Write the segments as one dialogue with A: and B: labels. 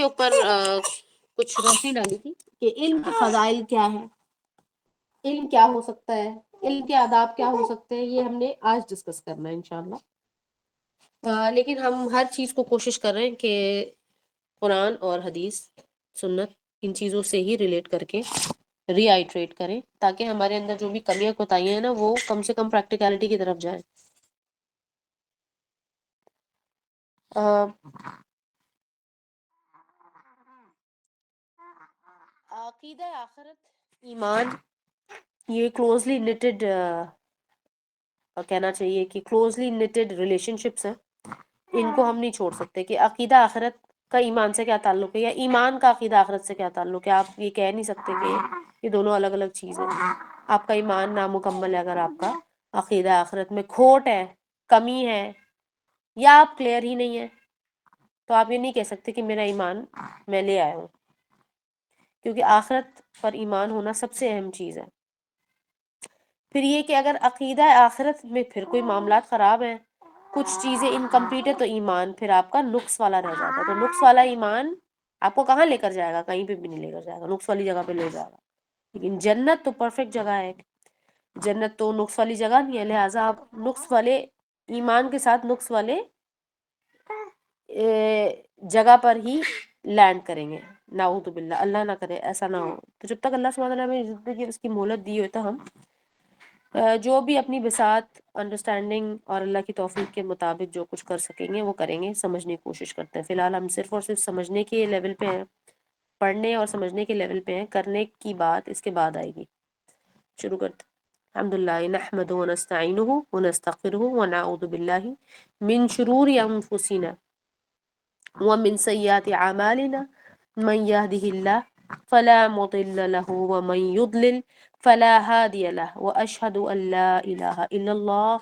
A: اوپر کچھ روشنی ڈالی تھی کہ علم کے فضائل کیا ہے، علم کیا ہو سکتا ہے، علم کے آداب کیا ہو سکتے ہیں، یہ ہم نے آج ڈسکس کرنا ہے انشاءاللہ۔ لیکن ہم ہر چیز کو کوشش کر رہے ہیں کہ قرآن اور حدیث، سنت، ان چیزوں سے ہی ریلیٹ کر کے ری آئیٹریٹ کریں، تاکہ ہمارے اندر جو بھی کمیاں کوتاہیاں ہیں نا وہ کم سے کم پریکٹیکلٹی کی طرف جائیں۔ عقیدہ آخرت، ایمان، یہ کلوزلی نیٹڈ کہنا چاہیے کہ کلوزلی نیٹڈ ریلیشن شپس ہیں، ان کو ہم نہیں چھوڑ سکتے۔ کہ عقیدہ آخرت کا ایمان سے کیا تعلق ہے، یا ایمان کا عقیدہ آخرت سے کیا تعلق ہے، آپ یہ کہہ نہیں سکتے کہ یہ دونوں الگ الگ چیزیں ہیں۔ آپ کا ایمان نامکمل ہے اگر آپ کا عقیدہ آخرت میں کھوٹ ہے، کمی ہے، یا آپ کلیئر ہی نہیں ہے، تو آپ یہ نہیں کہہ سکتے کہ میرا ایمان میں لے آیا ہوں، کیونکہ آخرت پر ایمان ہونا سب سے اہم چیز ہے۔ پھر یہ کہ اگر عقیدہ آخرت میں پھر کوئی معاملات خراب ہیں، کچھ چیزیں انکمپلیٹ ہے، تو ایمان پھر آپ کا نقص والا رہ جاتا ہے۔ تو نقص والا ایمان آپ کو کہاں لے کر جائے گا؟ کہیں پہ بھی نہیں لے کر جائے گا، نقص والی جگہ پہ لے جائے گا۔ لیکن جنت تو پرفیکٹ جگہ ہے، جنت تو نقص والی جگہ نہیں ہے، لہٰذا آپ نقص والے ایمان کے ساتھ نقص والے جگہ پر ہی لینڈ کریں گے۔ نعوذ باللہ، اللہ نہ کرے ایسا نہ ہو۔ تو جب تک اللہ سبحانہ وتعالیٰ ہمیں زندگی اس کی مہلت دی ہوئی، تو ہم جو بھی اپنی بساط، انڈرسٹینڈنگ اور اللہ کی توفیق کے مطابق جو کچھ کر سکیں گے وہ کریں گے، سمجھنے کی کوشش کرتے ہیں۔ فی الحال ہم صرف اور صرف سمجھنے کے لیول پہ ہیں، پڑھنے اور سمجھنے کے لیول پہ ہیں، کرنے کی بات اس کے بعد آئے گی۔ شروع کرتے ہیں۔ الحمدللہ نحمدہ ونستعینہ ونستغفرہ ونعوذ باللہ من شرور انفسنا ومن سیئات اعمالنا من يهده الله فلا مضل له ومن يضلل فلا هادي له واشهد ان لا اله الا الله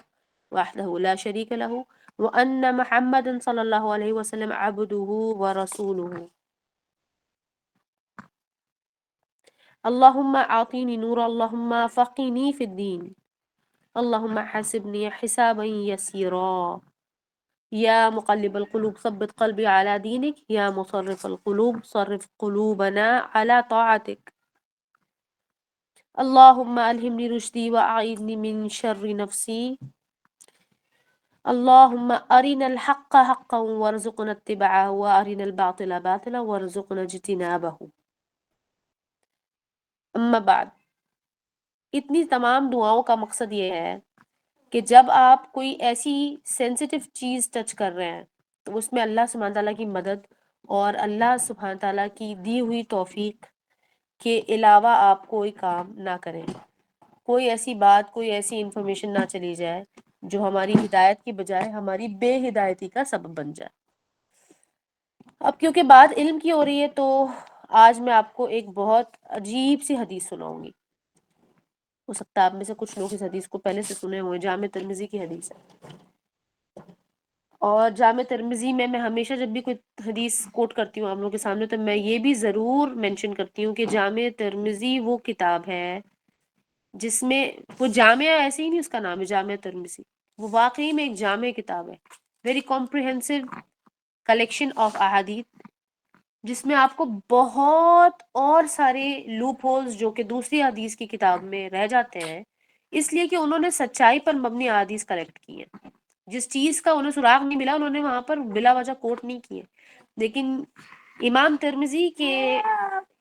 A: وحده لا شريك له وان محمدا صلى الله عليه وسلم عبده ورسوله اللهم اعطني نورا اللهم فقني في الدين اللهم حاسبني حسابا يسيرا یا مقلب القلوب ثبت قلبی على دینک یا مصرف القلوب صرف قلوبنا على طاعتک اللهم الہمنی رشدی واعیذنی من شر نفسی اللهم ارنا الحق حقا وارزقنا اتباعه وارنا الباطل باطلا وارزقنا اجتنابه۔ اما بعد، اتنی تمام دعاؤں کا مقصد یہ ہے کہ جب آپ کوئی ایسی سینسیٹیو چیز ٹچ کر رہے ہیں تو اس میں اللہ سبحانہ تعالیٰ کی مدد اور اللہ سبحانہ تعالیٰ کی دی ہوئی توفیق کے علاوہ آپ کوئی کام نہ کریں، کوئی ایسی بات، کوئی ایسی انفارمیشن نہ چلی جائے جو ہماری ہدایت کی بجائے ہماری بے ہدایتی کا سبب بن جائے۔ اب کیونکہ بات علم کی ہو رہی ہے تو آج میں آپ کو ایک بہت عجیب سی حدیث سناؤں گی۔ ہو سکتا ہے آپ میں سے کچھ لوگ اس حدیث کو پہلے سے سنے ہوئے، جامع ترمذی کی حدیث ہے۔ اور جامع ترمذی میں ہمیشہ جب بھی کوئی حدیث کوٹ کرتی ہوں آپ لوگوں کے سامنے تو میں یہ بھی ضرور مینشن کرتی ہوں کہ جامع ترمذی وہ کتاب ہے جس میں، وہ جامع ایسے ہی نہیں اس کا نام ہے جامع ترمذی، وہ واقعی میں ایک جامع کتاب ہے، ویری کمپریہنسو کلیکشن آف احادیث، جس میں آپ کو بہت اور سارے لوپ ہولز جو کہ دوسری حدیث کی کتاب میں رہ جاتے ہیں، اس لیے کہ انہوں نے سچائی پر مبنی احادیث کلیکٹ کی ہیں۔ جس چیز کا انہیں سراغ نہیں ملا انہوں نے وہاں پر بلا وجہ کوٹ نہیں کیے، لیکن امام ترمذی کے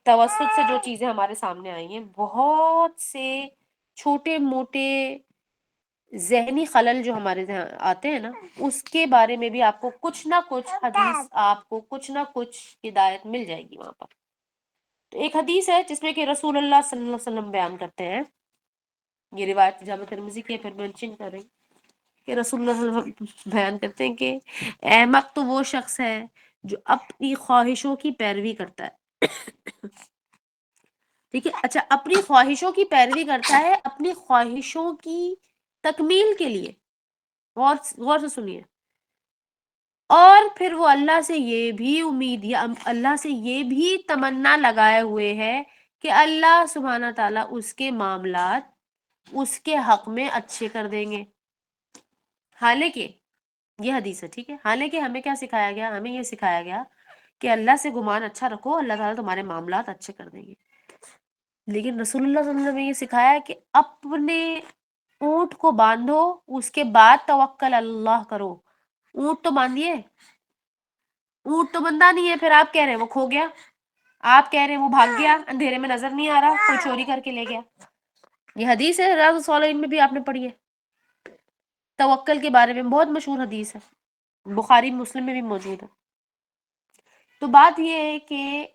A: توسط سے جو چیزیں ہمارے سامنے آئی ہیں، بہت سے چھوٹے موٹے ذہنی خلل جو ہمارے یہاں آتے ہیں نا، اس کے بارے میں بھی آپ کو کچھ نہ کچھ حدیث، آپ کو کچھ نہ کچھ ہدایت مل جائے گی وہاں پر۔ تو ایک حدیث ہے جس میں کہ رسول اللہ صلی اللہ علیہ وسلم بیان کرتے ہیں، یہ روایت جامع ترمذی کی ہے، پھر مینشن کر رہی کہ رسول اللہ صلی اللہ علیہ وسلم بیان کرتے ہیں کہ احمق تو وہ شخص ہے جو اپنی خواہشوں کی پیروی کرتا ہے۔ ٹھیک ہے، اچھا، اپنی خواہشوں کی پیروی کرتا ہے اپنی خواہشوں کی تکمیل کے لیے، غور سے سنیے، اور پھر وہ اللہ سے یہ بھی امید یا اللہ سے یہ بھی تمنا لگائے ہوئے ہے کہ اللہ سبحانہ تعالیٰ اس کے معاملات اس کے حق میں اچھے کر دیں گے۔ حالانکہ یہ حدیث ہے، ٹھیک ہے، حالانکہ ہمیں کیا سکھایا گیا؟ ہمیں یہ سکھایا گیا کہ اللہ سے گمان اچھا رکھو، اللہ تعالیٰ تمہارے معاملات اچھے کر دیں گے. لیکن رسول اللہ صلی اللہ علیہ وسلم نے یہ سکھایا کہ اپنے اونٹ کو باندھو، اس کے بعد توکل اللہ کرو. اونٹ تو باندھیے، اونٹ تو بندہ نہیں ہے، پھر آپ کہہ رہے ہیں وہ کھو گیا، آپ کہہ رہے ہیں وہ بھاگ گیا، اندھیرے میں نظر نہیں آ رہا، کوئی چوری کر کے لے گیا. یہ حدیث ہے ریاض الصالحین میں بھی آپ نے پڑھی ہے، توکل کے بارے میں بہت مشہور حدیث ہے، بخاری مسلم میں بھی موجود ہے. تو بات یہ ہے کہ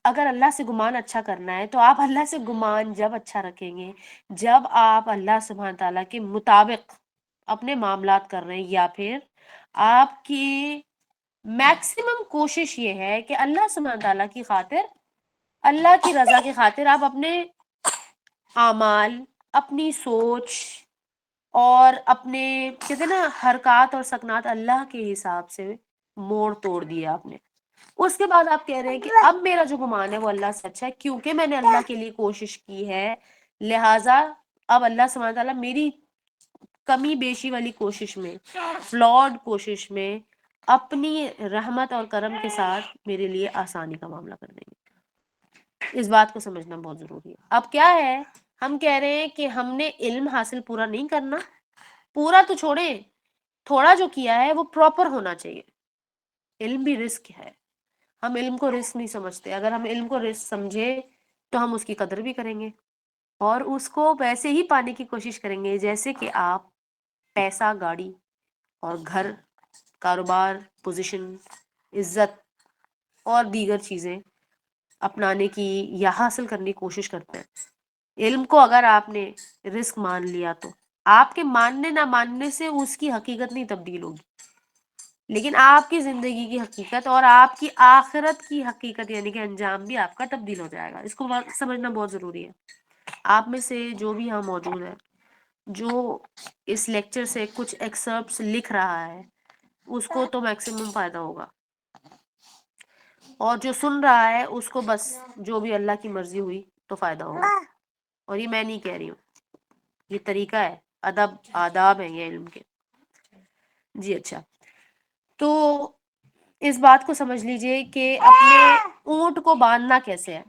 A: اگر اللہ سے گمان اچھا کرنا ہے تو آپ اللہ سے گمان جب اچھا رکھیں گے جب آپ اللہ سبحانہ تعالیٰ کے مطابق اپنے معاملات کر رہے ہیں، یا پھر آپ کی میکسیمم کوشش یہ ہے کہ اللہ سبحانہ تعالیٰ کی خاطر، اللہ کی رضا کی خاطر آپ اپنے اعمال، اپنی سوچ اور اپنے کہتے ہیں نا حرکات اور سکنات اللہ کے حساب سے موڑ توڑ دیا آپ نے. اس کے بعد آپ کہہ رہے ہیں کہ اب میرا جو گمان ہے وہ اللہ سے اچھا ہے کیونکہ میں نے اللہ کے لیے کوشش کی ہے، لہٰذا اب اللہ سبحانہ تعالیٰ میری کمی بیشی والی کوشش میں، فلاڈ کوشش میں اپنی رحمت اور کرم کے ساتھ میرے لیے آسانی کا معاملہ کر دیں گے. اس بات کو سمجھنا بہت ضروری ہے. اب کیا ہے، ہم کہہ رہے ہیں کہ ہم نے علم حاصل پورا نہیں کرنا، پورا تو چھوڑیں، تھوڑا جو کیا ہے وہ پراپر ہونا چاہیے. علم بھی رزق ہے، ہم علم کو رزق نہیں سمجھتے. اگر ہم علم کو رزق سمجھے تو ہم اس کی قدر بھی کریں گے اور اس کو ویسے ہی پانے کی کوشش کریں گے جیسے کہ آپ پیسہ، گاڑی اور گھر، کاروبار، پوزیشن، عزت اور دیگر چیزیں اپنانے کی یا حاصل کرنے کی کوشش کرتے ہیں. علم کو اگر آپ نے رزق مان لیا تو آپ کے ماننے نہ ماننے سے اس کی حقیقت نہیں تبدیل ہوگی، لیکن آپ کی زندگی کی حقیقت اور آپ کی آخرت کی حقیقت یعنی کہ انجام بھی آپ کا تبدیل ہو جائے گا. اس کو سمجھنا بہت ضروری ہے. آپ میں سے جو بھی یہاں موجود ہے، جو اس لیکچر سے کچھ ایکسرپٹس لکھ رہا ہے، اس کو تو میکسیمم فائدہ ہوگا، اور جو سن رہا ہے اس کو بس جو بھی اللہ کی مرضی ہوئی تو فائدہ ہوگا. اور یہ میں نہیں کہہ رہی ہوں، یہ طریقہ ہے، آداب ہیں یہ علم کے. جی اچھا، تو اس بات کو سمجھ لیجئے کہ اپنے اونٹ کو باندھنا کیسے ہے.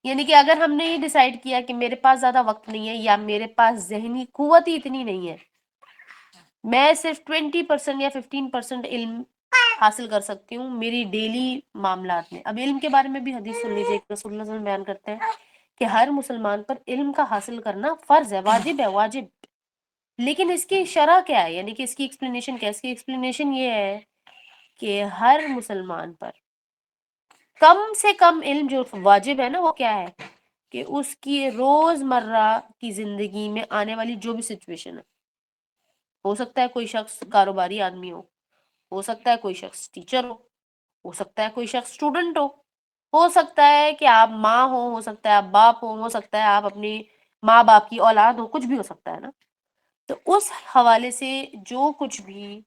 A: یعنی کہ اگر ہم نے یہ ڈیسائیڈ کیا کہ میرے پاس زیادہ وقت نہیں ہے یا میرے پاس ذہنی قوت ہی اتنی نہیں ہے، میں صرف 20% یا 15% علم حاصل کر سکتی ہوں میری ڈیلی معاملات میں. اب علم کے بارے میں بھی حدیث سن لیجیے، رسول اللہ صلی اللہ علیہ وسلم بیان کرتے ہیں کہ ہر مسلمان پر علم کا حاصل کرنا فرض ہے، واجب ہے، واجب. لیکن اس کی شرح کیا ہے، یعنی کہ اس کی ایکسپلینیشن کیا ہے؟ اس کی ایکسپلینیشن یہ ہے کہ ہر مسلمان پر کم سے کم علم جو واجب ہے نا وہ کیا ہے کہ اس کی روز مرہ کی زندگی میں آنے والی جو بھی سچویشن ہے، ہو سکتا ہے کوئی شخص کاروباری آدمی ہو سکتا ہے کوئی شخص ٹیچر ہو سکتا ہے کوئی شخص اسٹوڈنٹ ہو سکتا ہے کہ آپ ماں ہو سکتا ہے آپ باپ ہو سکتا ہے آپ اپنی ماں باپ کی اولاد ہو، کچھ بھی ہو سکتا ہے نا. تو اس حوالے سے جو کچھ بھی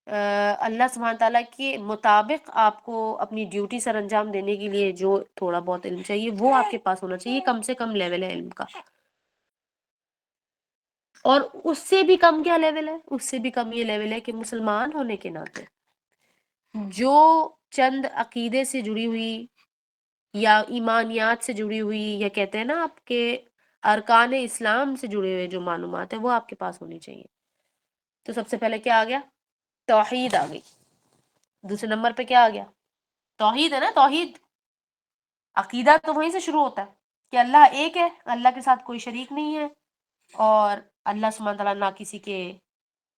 A: اللہ سبحانہ تعالیٰ کے مطابق آپ کو اپنی ڈیوٹی سر انجام دینے کے لیے جو تھوڑا بہت علم چاہیے وہ آپ کے پاس ہونا چاہیے، کم سے کم لیول ہے علم کا. اور اس سے بھی کم کیا لیول ہے؟ اس سے بھی کم یہ لیول ہے کہ مسلمان ہونے کے ناطے جو چند عقیدے سے جڑی ہوئی یا ایمانیات سے جڑی ہوئی یا کہتے ہیں نا آپ کے ارکان اسلام سے جڑے ہوئے جو معلومات ہیں وہ آپ کے پاس ہونی چاہیے. تو سب سے پہلے کیا آ گیا؟ توحید آ گئی. دوسرے نمبر پہ کیا آ گیا؟ توحید ہے نا. توحید عقیدہ تو وہیں سے شروع ہوتا ہے کہ اللہ ایک ہے، اللہ کے ساتھ کوئی شریک نہیں ہے، اور اللہ سبحانہ تعالیٰ نہ کسی کے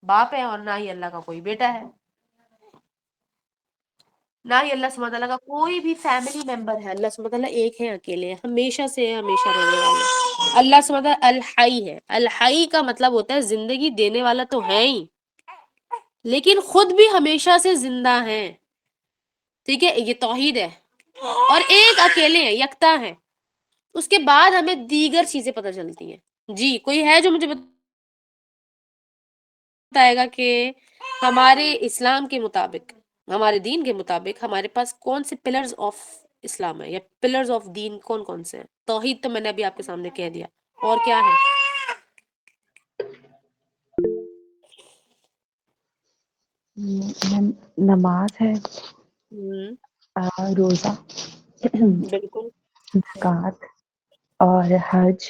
A: باپ ہے اور نہ ہی اللہ کا کوئی بیٹا ہے، نہ ہی اللہ سبحانہ تعالیٰ کا کوئی بھی فیملی ممبر ہے. اللہ سبحانہ تعالیٰ ایک ہے، اکیلے ہیں، ہمیشہ سے ہمیشہ رہنے والے. اللہ سبحانہ تعالیٰ الحی ہے. الحی کا مطلب ہوتا ہے زندگی دینے والا تو ہے ہی، لیکن خود بھی ہمیشہ سے زندہ ہیں. ٹھیک ہے، یہ توحید ہے. اور ایک اکیلے ہیں، یکتا ہیں. اس کے بعد ہمیں دیگر چیزیں پتہ چلتی ہیں. جی کوئی ہے جو مجھے بتائے گا کہ ہمارے اسلام کے مطابق، ہمارے دین کے مطابق ہمارے پاس کون سے پلرز آف اسلام ہے یا پلرز آف دین کون کون سے ہیں؟ توحید تو میں نے ابھی آپ کے سامنے کہہ دیا، اور کیا ہے؟
B: نماز ہے، روزہ،
A: بالکل
B: زکوٰۃ اور حج۔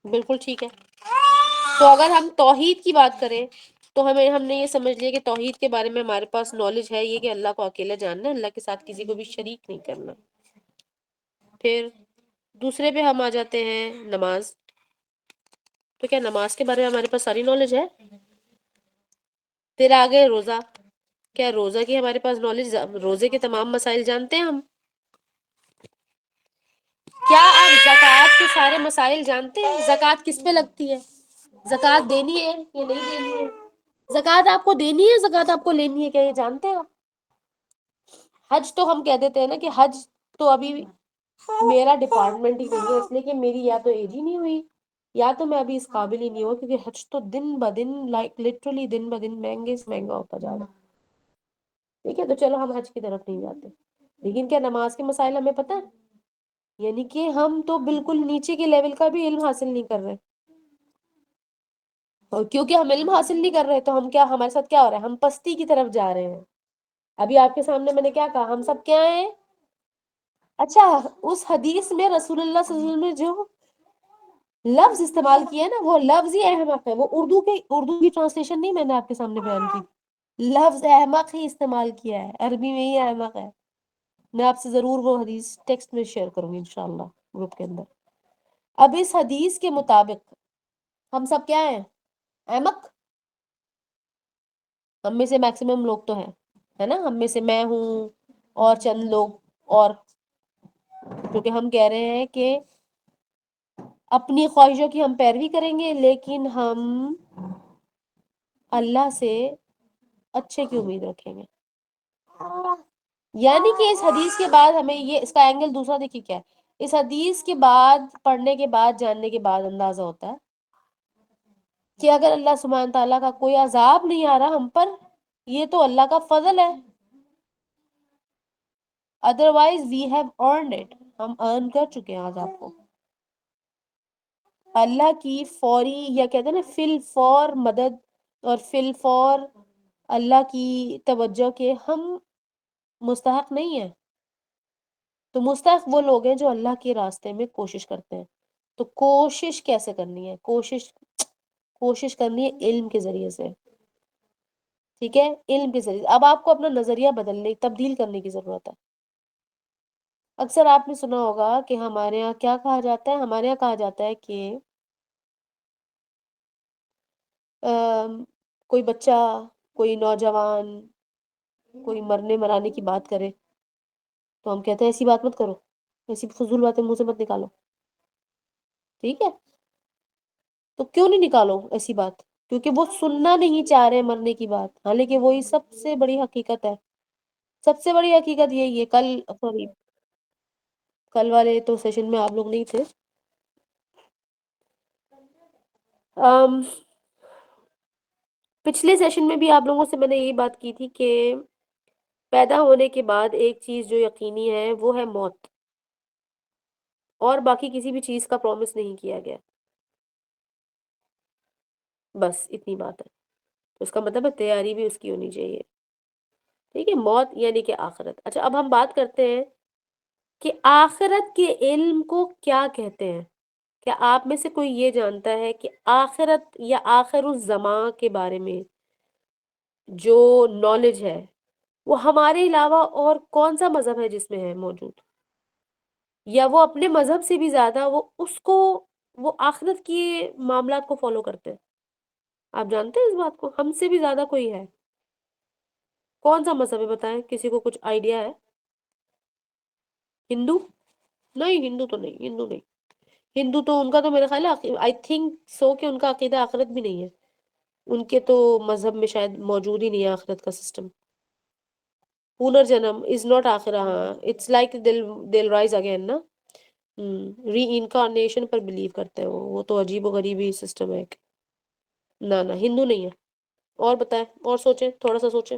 A: بالکل ٹھیک ہے. تو اگر ہم توحید کی بات کریں تو ہم نے یہ سمجھ لیا کہ توحید کے بارے میں ہمارے پاس نالج ہے یہ کہ اللہ کو اکیلا جاننا ہے، اللہ کے ساتھ کسی کو بھی شریک نہیں کرنا. پھر دوسرے پہ ہم آ جاتے ہیں نماز. تو کیا نماز کے بارے میں ہمارے پاس ساری نالج ہے؟ پھر آگے روزہ. کیا روزہ کی ہمارے پاس نالج، روزے کے تمام مسائل جانتے ہیں ہم؟ کیا آپ زکوٰۃ کے سارے مسائل جانتے ہیں؟ زکوٰۃ کس پہ لگتی ہے؟ زکوٰۃ دینی ہے یا نہیں دینی ہے؟ زکوٰۃ آپ کو دینی ہے، زکوٰۃ آپ کو لینی ہے، کیا یہ جانتے ہیں آپ؟ حج تو ہم کہہ دیتے ہیں نا کہ حج تو ابھی میرا ڈپارٹمنٹ ہی نہیں ہے، اس لیے کہ میری یا تو ایج ہی نہیں ہوئی یا تو میں ابھی اس قابل ہی نہیں ہوں، کیونکہ حج تو دن بدن لائک لٹرلی دن بدن مہنگے سے مہنگا ہوتا جا رہا ہے. ٹھیک ہے، تو چلو ہم حج کی طرف نہیں جاتے. لیکن کیا نماز کے مسائل ہمیں پتہ ہے؟ یعنی کہ ہم تو بالکل نیچے کے لیول کا بھی علم حاصل نہیں کر رہے. اور کیونکہ ہم علم حاصل نہیں کر رہے تو ہم کیا، ہمارے ساتھ کیا ہو رہا ہے؟ ہم پستی کی طرف جا رہے ہیں. ابھی آپ کے سامنے میں نے کیا کہا، ہم سب کیا ہیں؟ اچھا، اس حدیث میں رسول اللہ صلی اللہ علیہ وسلم نے جو لفظ استعمال کیا ہے نا، وہ لفظ ہی احمق ہے. وہ اردو کی ٹرانسلیشن نہیں میں نے آپ کے سامنے بیان کی. لفظ احمق ہی استعمال کیا ہے، عربی میں ہی احمق ہے. میں آپ سے ضرور وہ حدیث ٹیکسٹ میں شیئر کروں گی انشاءاللہ گروپ کے اندر. اب اس حدیث کے مطابق ہم سب کیا ہیں؟ احمق. ہم میں سے میکسیمم لوگ تو ہیں، ہے نا؟ ہم میں سے میں ہوں اور چند لوگ اور، کیونکہ ہم کہہ رہے ہیں کہ اپنی خواہشوں کی ہم پیروی کریں گے لیکن ہم اللہ سے اچھے کی امید رکھیں گے. یعنی کہ اس حدیث کے بعد ہمیں یہ، اس کا اینگل دوسرا دیکھیے کیا ہے. اس حدیث کے بعد پڑھنے کے بعد جاننے کے بعد اندازہ ہوتا ہے کہ اگر اللہ سبحانہ تعالیٰ کا کوئی عذاب نہیں آ رہا ہم پر، یہ تو اللہ کا فضل ہے. Otherwise we have earned it, ہم ارن کر چکے ہیں عذاب کو. اللہ کی فوری یا کہتے ہیں نا فی الفور مدد اور فی الفور اللہ کی توجہ کے ہم مستحق نہیں ہیں. تو مستحق وہ لوگ ہیں جو اللہ کے راستے میں کوشش کرتے ہیں. تو کوشش کیسے کرنی ہے؟ کوشش کرنی ہے علم کے ذریعے سے. ٹھیک ہے، علم کے ذریعے. اب آپ کو اپنا نظریہ بدلنے، تبدیل کرنے کی ضرورت ہے. اکثر آپ نے سنا ہوگا کہ ہمارے یہاں کیا کہا جاتا ہے، ہمارے یہاں کہا جاتا ہے کہ کوئی بچہ، کوئی نوجوان کوئی مرنے مرانے کی بات کرے تو ہم کہتے ہیں ایسی بات مت کرو، ایسی فضول باتیں منہ سے مت نکالو. ٹھیک ہے، تو کیوں نہیں نکالو ایسی بات؟ کیونکہ وہ سننا نہیں چاہ رہے مرنے کی بات. حالانکہ وہی سب سے بڑی حقیقت ہے. سب سے بڑی حقیقت یہی ہے. کل والے تو سیشن میں آپ لوگ نہیں تھے. پچھلے سیشن میں بھی آپ لوگوں سے میں نے یہی بات کی تھی کہ پیدا ہونے کے بعد ایک چیز جو یقینی ہے وہ ہے موت، اور باقی کسی بھی چیز کا پرومس نہیں کیا گیا. بس اتنی بات ہے. اس کا مطلب ہے تیاری بھی اس کی ہونی چاہیے. ٹھیک ہے، موت یعنی کہ آخرت. اچھا، اب ہم بات کرتے ہیں کہ آخرت کے علم کو کیا کہتے ہیں. کیا آپ میں سے کوئی یہ جانتا ہے کہ آخرت یا آخر الزمان کے بارے میں جو نالج ہے وہ ہمارے علاوہ اور کون سا مذہب ہے جس میں ہے موجود، یا وہ اپنے مذہب سے بھی زیادہ وہ آخرت کے معاملات کو فالو کرتے ہیں؟ آپ جانتے ہیں اس بات کو؟ ہم سے بھی زیادہ کوئی ہے؟ کون سا مذہب ہے بتائیں، کسی کو کچھ آئیڈیا ہے؟ ہندو؟ نہیں، ہندو تو نہیں، ہندو نہیں. ہندو تو ان کا تو میرا خیال ہے آئی تھنک سو کہ ان کا عقیدہ آخرت بھی نہیں ہے. ان کے تو مذہب میں شاید موجود ہی نہیں ہے آخرت کا سسٹم. پنرجنم از ناٹ آخرا. ہاں، اٹس لائک دل رائز اگین نا. ری انکارنیشن پر بلیو کرتے ہیں وہ تو عجیب و غریب ہی سسٹم ہے ایک. نہ نہ، ہندو نہیں ہے. اور بتائیں، اور سوچیں، تھوڑا سا سوچیں.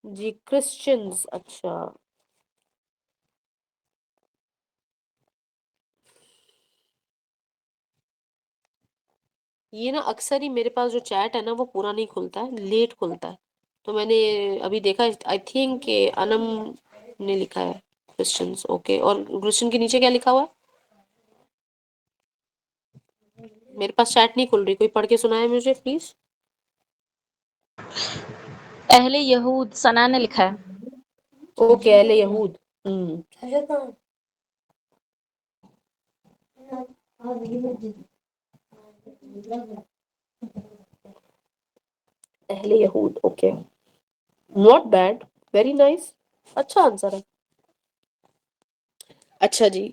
A: جی کرسچنز، اچھا یہ نا اکثر ہی میرے پاس جو چیٹ ہے نا وہ پورا نہیں کھلتا ہے، لیٹ کھلتا ہے، تو میں نے ابھی دیکھا آئی تھنک کہ انم نے لکھا ہے کرسچنز، اوکے، اور کرسچن کے نیچے کیا لکھا ہوا ہے؟ میرے پاس چیٹ نہیں کھل رہی، کوئی پڑھ کے سنائے مجھے پلیز.
C: اہل یہود ثنا نے لکھا ہے.
A: اوکے اہل یہود. اہل یہود، okay, not bad, very nice, اچھا آنسر ہے. اچھا جی،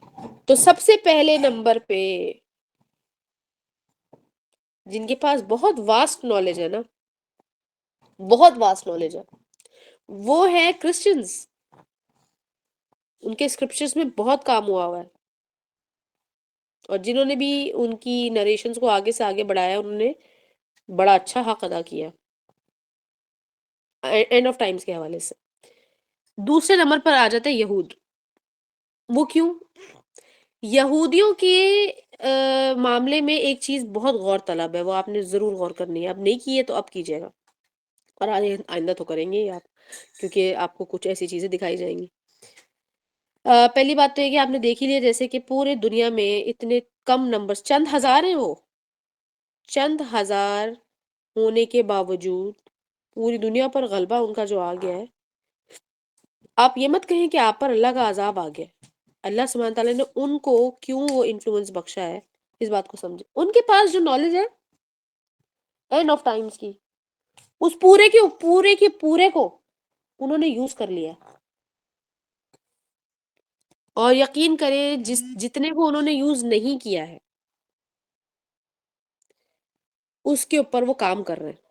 A: تو سب سے پہلے نمبر پہ جن کے پاس بہت واسٹ نالج ہے نا، بہت واسٹ نالج ہے، وہ ہے کرسچنز. ان کے اسکرپچرز میں بہت کام ہوا ہوا ہے، اور جنہوں نے بھی ان کی نریشنز کو آگے سے آگے بڑھایا انہوں نے بڑا اچھا حق ادا کیا اینڈ آف ٹائمز کے حوالے سے. دوسرے نمبر پر آ جاتے ہیں یہود. وہ کیوں؟ یہودیوں کے معاملے میں ایک چیز بہت غور طلب ہے، وہ آپ نے ضرور غور کرنی ہے، اب نہیں کی ہے تو اب کیجیے گا، اور آئندہ تو کریں گے ہی آپ، کیونکہ آپ کو کچھ ایسی چیزیں دکھائی جائیں گی. پہلی بات تو یہ کہ آپ نے دیکھ ہی لیا جیسے کہ پورے دنیا میں اتنے کم نمبرز، چند ہزار ہیں، وہ چند ہزار ہونے کے باوجود پوری دنیا پر غلبہ ان کا جو آ گیا ہے. آپ یہ مت کہیں کہ آپ پر اللہ کا عذاب آ گیا. اللہ سبحانہ تعالیٰ نے ان کو کیوں وہ انفلوئنس بخشا ہے، اس بات کو سمجھے. ان کے پاس جو نالج ہے اینڈ آف ٹائمز کی، اس پورے کو انہوں نے یوز کر لیا. اور یقین کریں جتنے کو انہوں نے یوز نہیں کیا ہے اس کے اوپر وہ کام کر رہے ہیں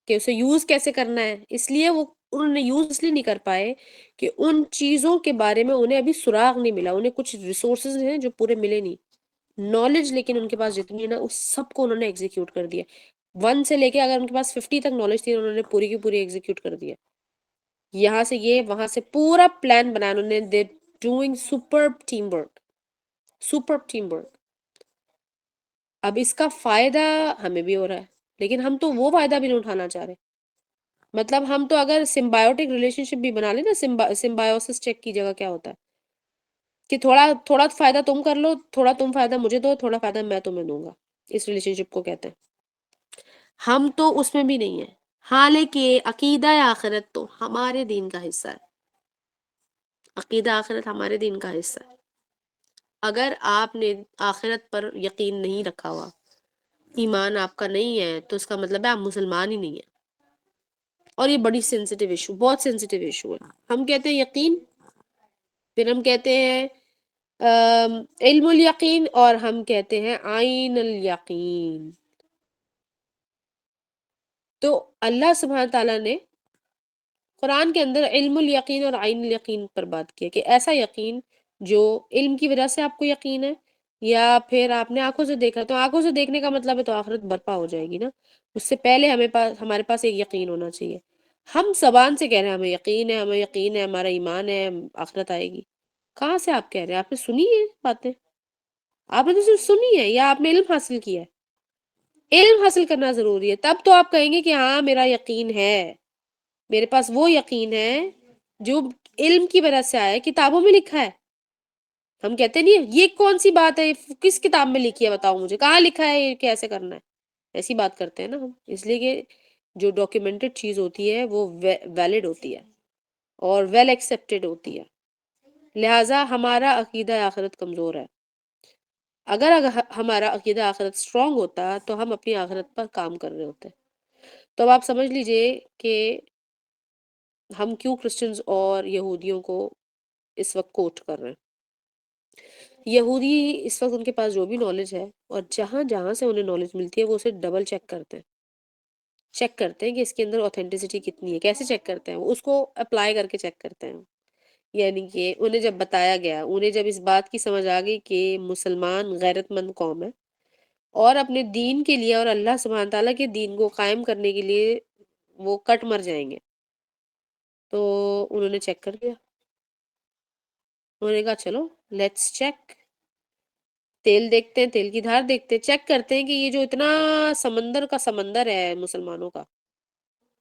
A: کہ اسے یوز کیسے کرنا ہے. اس لیے وہ انہوں نے یوز اس لیے نہیں کر پائے کہ ان چیزوں کے بارے میں انہیں ابھی سراغ نہیں ملا. انہیں کچھ ریسورسز ہیں جو پورے ملے نہیں، نالج لیکن ان کے پاس جتنی ہے نا اس سب کو انہوں نے ایگزیکیوٹ کر دیا. 1 سے لے کے اگر ان کے پاس 50 تک نالج تھی انہوں نے پوری کی پوری ایگزیکیوٹ کر دیا. یہاں سے یہ، وہاں سے پورا پلان بنایا انہوں نے. They doing super team work, super team work. اب اس کا فائدہ ہمیں بھی ہو رہا ہے، لیکن ہم تو وہ فائدہ بھی نہیں اٹھانا چاہ رہے. مطلب ہم تو اگر سمبایوٹک ریلیشن شپ بھی بنا لیں نا، سمبایوسس چیک کی جگہ کیا ہوتا ہے کہ تھوڑا تھوڑا فائدہ تم کر لو، تھوڑا تم فائدہ مجھے دو، تھوڑا فائدہ میں تمہیں دوں گا. اس ریلیشن شپ کو کہتے ہیں. ہم تو اس میں بھی نہیں ہیں، حالانکہ عقیدہ آخرت تو ہمارے دین کا حصہ ہے. عقیدہ آخرت ہمارے دین کا حصہ ہے. اگر آپ نے آخرت پر یقین نہیں رکھا ہوا، ایمان آپ کا نہیں ہے، تو اس کا مطلب ہے آپ مسلمان ہی نہیں ہیں. اور یہ بڑی سینسیٹیو ایشو، بہت سینسیٹیو ایشو ہے. ہم کہتے ہیں یقین، پھر ہم کہتے ہیں علم الیقین، اور ہم کہتے ہیں عین الیقین. تو اللہ سبحانہ تعالیٰ نے قرآن کے اندر علم الیقین اور عین الیقین پر بات کی کہ ایسا یقین جو علم کی وجہ سے آپ کو یقین ہے، یا پھر آپ نے آنکھوں سے دیکھا. تو آنکھوں سے دیکھنے کا مطلب ہے تو آخرت برپا ہو جائے گی نا، اس سے پہلے ہمارے پاس ایک یقین ہونا چاہیے. ہم زبان سے کہہ رہے ہیں ہمیں یقین ہے، ہمیں یقین ہے، ہمارا ایمان ہے، آخرت آئے گی. کہاں سے آپ کہہ رہے ہیں؟ آپ نے سنی ہے باتیں؟ آپ نے تو صرف سنی ہے، یا آپ نے علم حاصل کیا ہے؟ علم حاصل کرنا ضروری ہے، تب تو آپ کہیں گے کہ ہاں میرا یقین ہے. میرے پاس وہ یقین ہے جو علم کی وجہ سے آیا ہے، کتابوں میں لکھا ہے. ہم کہتے نہیں یہ کون سی بات ہے، کس کتاب میں لکھی ہے، بتاؤ مجھے کہاں لکھا ہے یہ کیسے کرنا ہے. ایسی بات کرتے ہیں نا ہم، اس لیے کہ جو ڈاکیومنٹڈ چیز ہوتی ہے وہ ویلڈ ہوتی ہے اور ویل ایکسیپٹیڈ ہوتی ہے. لہٰذا ہمارا عقیدہ آخرت کمزور ہے. اگر ہمارا عقیدہ آخرت اسٹرانگ ہوتا تو ہم اپنی آخرت پر کام کر رہے ہوتے. تو اب آپ سمجھ لیجئے کہ ہم کیوں کرسچنز اور یہودیوں کو اس وقت کوٹ کر رہے ہیں. یہودی اس وقت ان کے پاس جو بھی نالج ہے، اور جہاں جہاں سے انہیں نالج ملتی ہے وہ اسے ڈبل چیک کرتے ہیں. چیک کرتے ہیں کہ اس کے اندر اوتھینٹسٹی کتنی ہے. کیسے چیک کرتے ہیں؟ وہ اس کو اپلائی کر کے چیک کرتے ہیں. یعنی کہ انہیں جب بتایا گیا، انہیں جب اس بات کی سمجھ آ گئی کہ مسلمان غیرت مند قوم ہے اور اپنے دین کے لیے اور اللہ سبحانہ تعالیٰ کے دین کو قائم کرنے کے لیے وہ کٹ مر جائیں گے، تو انہوں نے چیک کر لیا، انہوں نے کہا چلو لیٹس چیک، تیل دیکھتے ہیں، تیل کی دھار دیکھتے ہیں، چیک کرتے ہیں کہ یہ جو اتنا سمندر کا سمندر ہے مسلمانوں کا،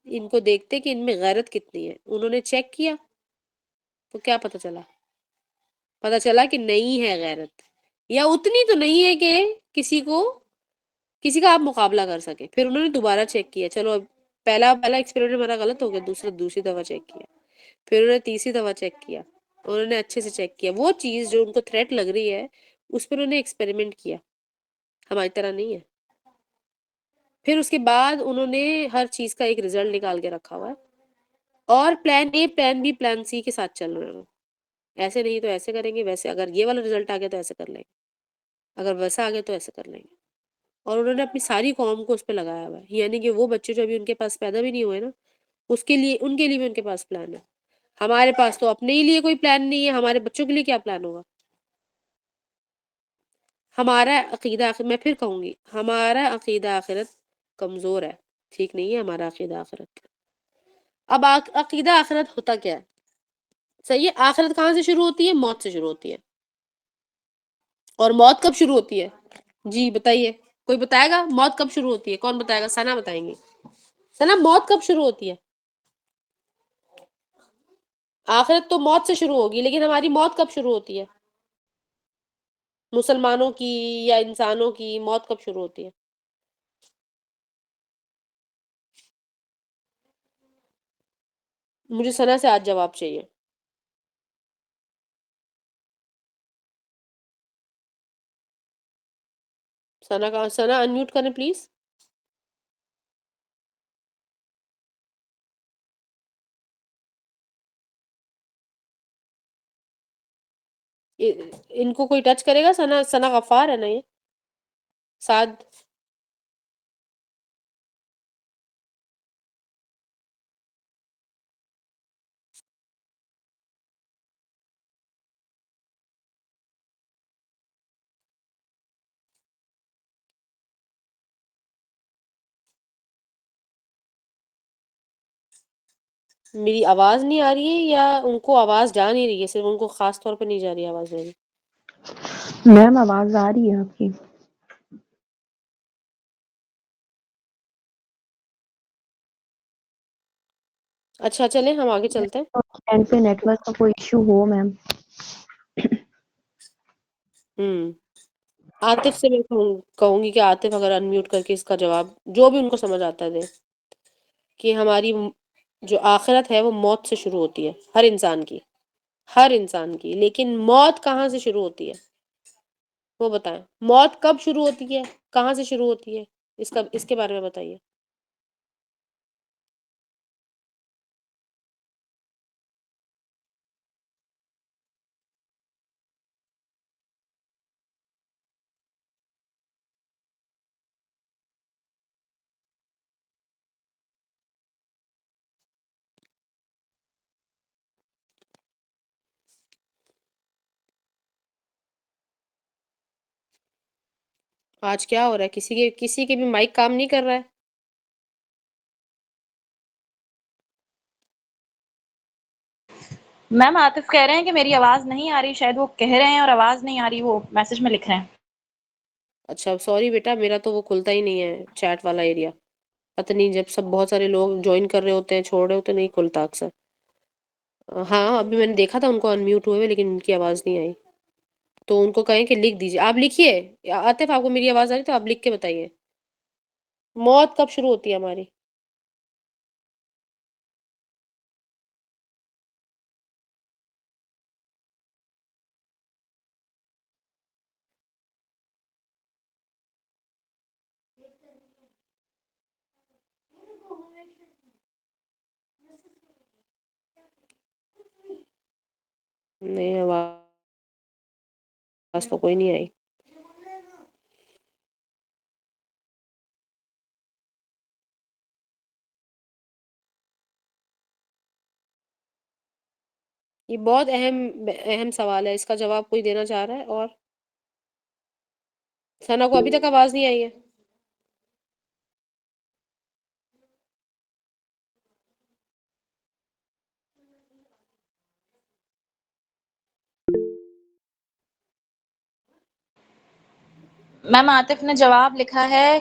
A: ان کو دیکھتے کہ ان میں غیرت کتنی ہے. انہوں نے چیک کیا تو کیا پتہ چلا؟ پتہ چلا کہ نہیں ہے غیرت، یا اتنی تو نہیں ہے کہ کسی کا آپ مقابلہ کر سکے. پھر انہوں نے دوبارہ چیک کیا، چلو اب پہلا ایکسپیریمنٹ ہمارا غلط ہو گیا، دوسری دفعہ چیک کیا، پھر انہوں نے تیسری دفعہ چیک کیا، انہوں نے اچھے سے چیک کیا، وہ چیز جو ان کو تھریٹ لگ رہی ہے اس پہ انہوں نے ایکسپیریمنٹ کیا، ہماری طرح نہیں ہے. پھر اس کے بعد انہوں نے ہر چیز کا ایک رزلٹ نکال کے رکھا ہوا ہے، اور plan a, plan be, plan سی کے ساتھ چل رہے ہیں. ایسے نہیں تو ایسے کریں گے، ویسے اگر یہ والا رزلٹ آ گیا تو ایسے کر لیں گے، اگر ویسا آ گیا تو ایسے کر لیں گے. اور انہوں نے اپنی ساری قوم کو اس پہ لگایا ہوا ہے، یعنی کہ وہ بچے جو ابھی ان کے پاس پیدا بھی نہیں ہوئے نا، ان کے لیے بھی ان کے پاس پلان ہے. ہمارے پاس تو اپنے ہی لیے کوئی پلان نہیں ہے، ہمارے بچوں کے لیے کیا پلان ہوگا؟ ہمارا عقیدہ، میں پھر کہوں گی، ہمارا عقیدہ آخرت کمزور ہے، ٹھیک نہیں ہے ہمارا عقیدہ آخرت. اب عقیدہ آخرت ہوتا کیا ہے؟ صحیح ہے، آخرت کہاں سے شروع ہوتی ہے؟ موت سے شروع ہوتی ہے. اور موت کب شروع ہوتی ہے؟ جی بتائیے، کوئی بتائے گا موت کب شروع ہوتی ہے؟ کون بتائے گا؟ ثنا بتائیں گی. ثنا، موت کب شروع ہوتی ہے؟ آخرت تو موت سے شروع ہوگی، لیکن ہماری موت کب شروع ہوتی ہے؟ مسلمانوں کی یا انسانوں کی موت کب شروع ہوتی ہے؟ مجھے ثنا سے آج جواب چاہیے. ثنا انمیوٹ کریں پلیز. ان کو کوئی ٹچ کرے گا؟ ثنا غفار ہے نا یہ؟ سعد، میری آواز نہیں آ رہی ہے یا ان کو آواز جا نہیں رہی ہے؟ صرف ان کو خاص طور پہ نہیں جا رہی ہے آواز میری؟
B: میم آواز آ رہی ہے آپ کی.
A: اچھا چلیں ہم آگے چلتے ہیں.
B: اینڈ پہ نیٹ ورک کا کوئی ایشو ہو میم.
A: عاطف سے میں کہوں گی کہ عاطف اگر انمیوٹ کر کے اس کا جواب جو بھی ان کو سمجھ آتا ہے دے، کہ ہماری جو آخرت ہے وہ موت سے شروع ہوتی ہے، ہر انسان کی، لیکن موت کہاں سے شروع ہوتی ہے وہ بتائیں. موت کب شروع ہوتی ہے، کہاں سے شروع ہوتی ہے، اس کے بارے میں بتائیے. آج کیا ہو رہا ہے؟ کسی کے بھی مائک کام نہیں کر رہا ہے؟
C: میم عاطف کہہ رہے ہیں کہ میری آواز نہیں آ رہی، شاید وہ کہہ رہے ہیں اور آواز نہیں آ رہی، وہ میسج میں لکھ رہے ہیں.
A: اچھا سوری بیٹا، میرا تو وہ کھلتا ہی نہیں ہے چیٹ والا ایریا، پتہ نہیں جب بہت سارے لوگ جوائن کر رہے ہوتے ہیں چھوڑ رہے ہوتے ہیں نہیں کھلتا اکثر. ہاں ابھی میں نے دیکھا تھا ان کو انمیوٹ ہوئے لیکن ان کی آواز نہیں آئی، تو ان کو کہیں کہ لکھ دیجیے. آپ لکھیے، عاطف آپ کو میری آواز آ رہی تو آپ لکھ کے بتائیے موت کب شروع ہوتی ہے ہماری. نہیں آواز تو کوئی نہیں آئی. یہ بہت اہم سوال ہے، اس کا جواب کوئی دینا چاہ رہا ہے؟ اور ثنا کو ابھی تک آواز نہیں آئی ہے؟
C: میم عاطف نے جواب لکھا ہے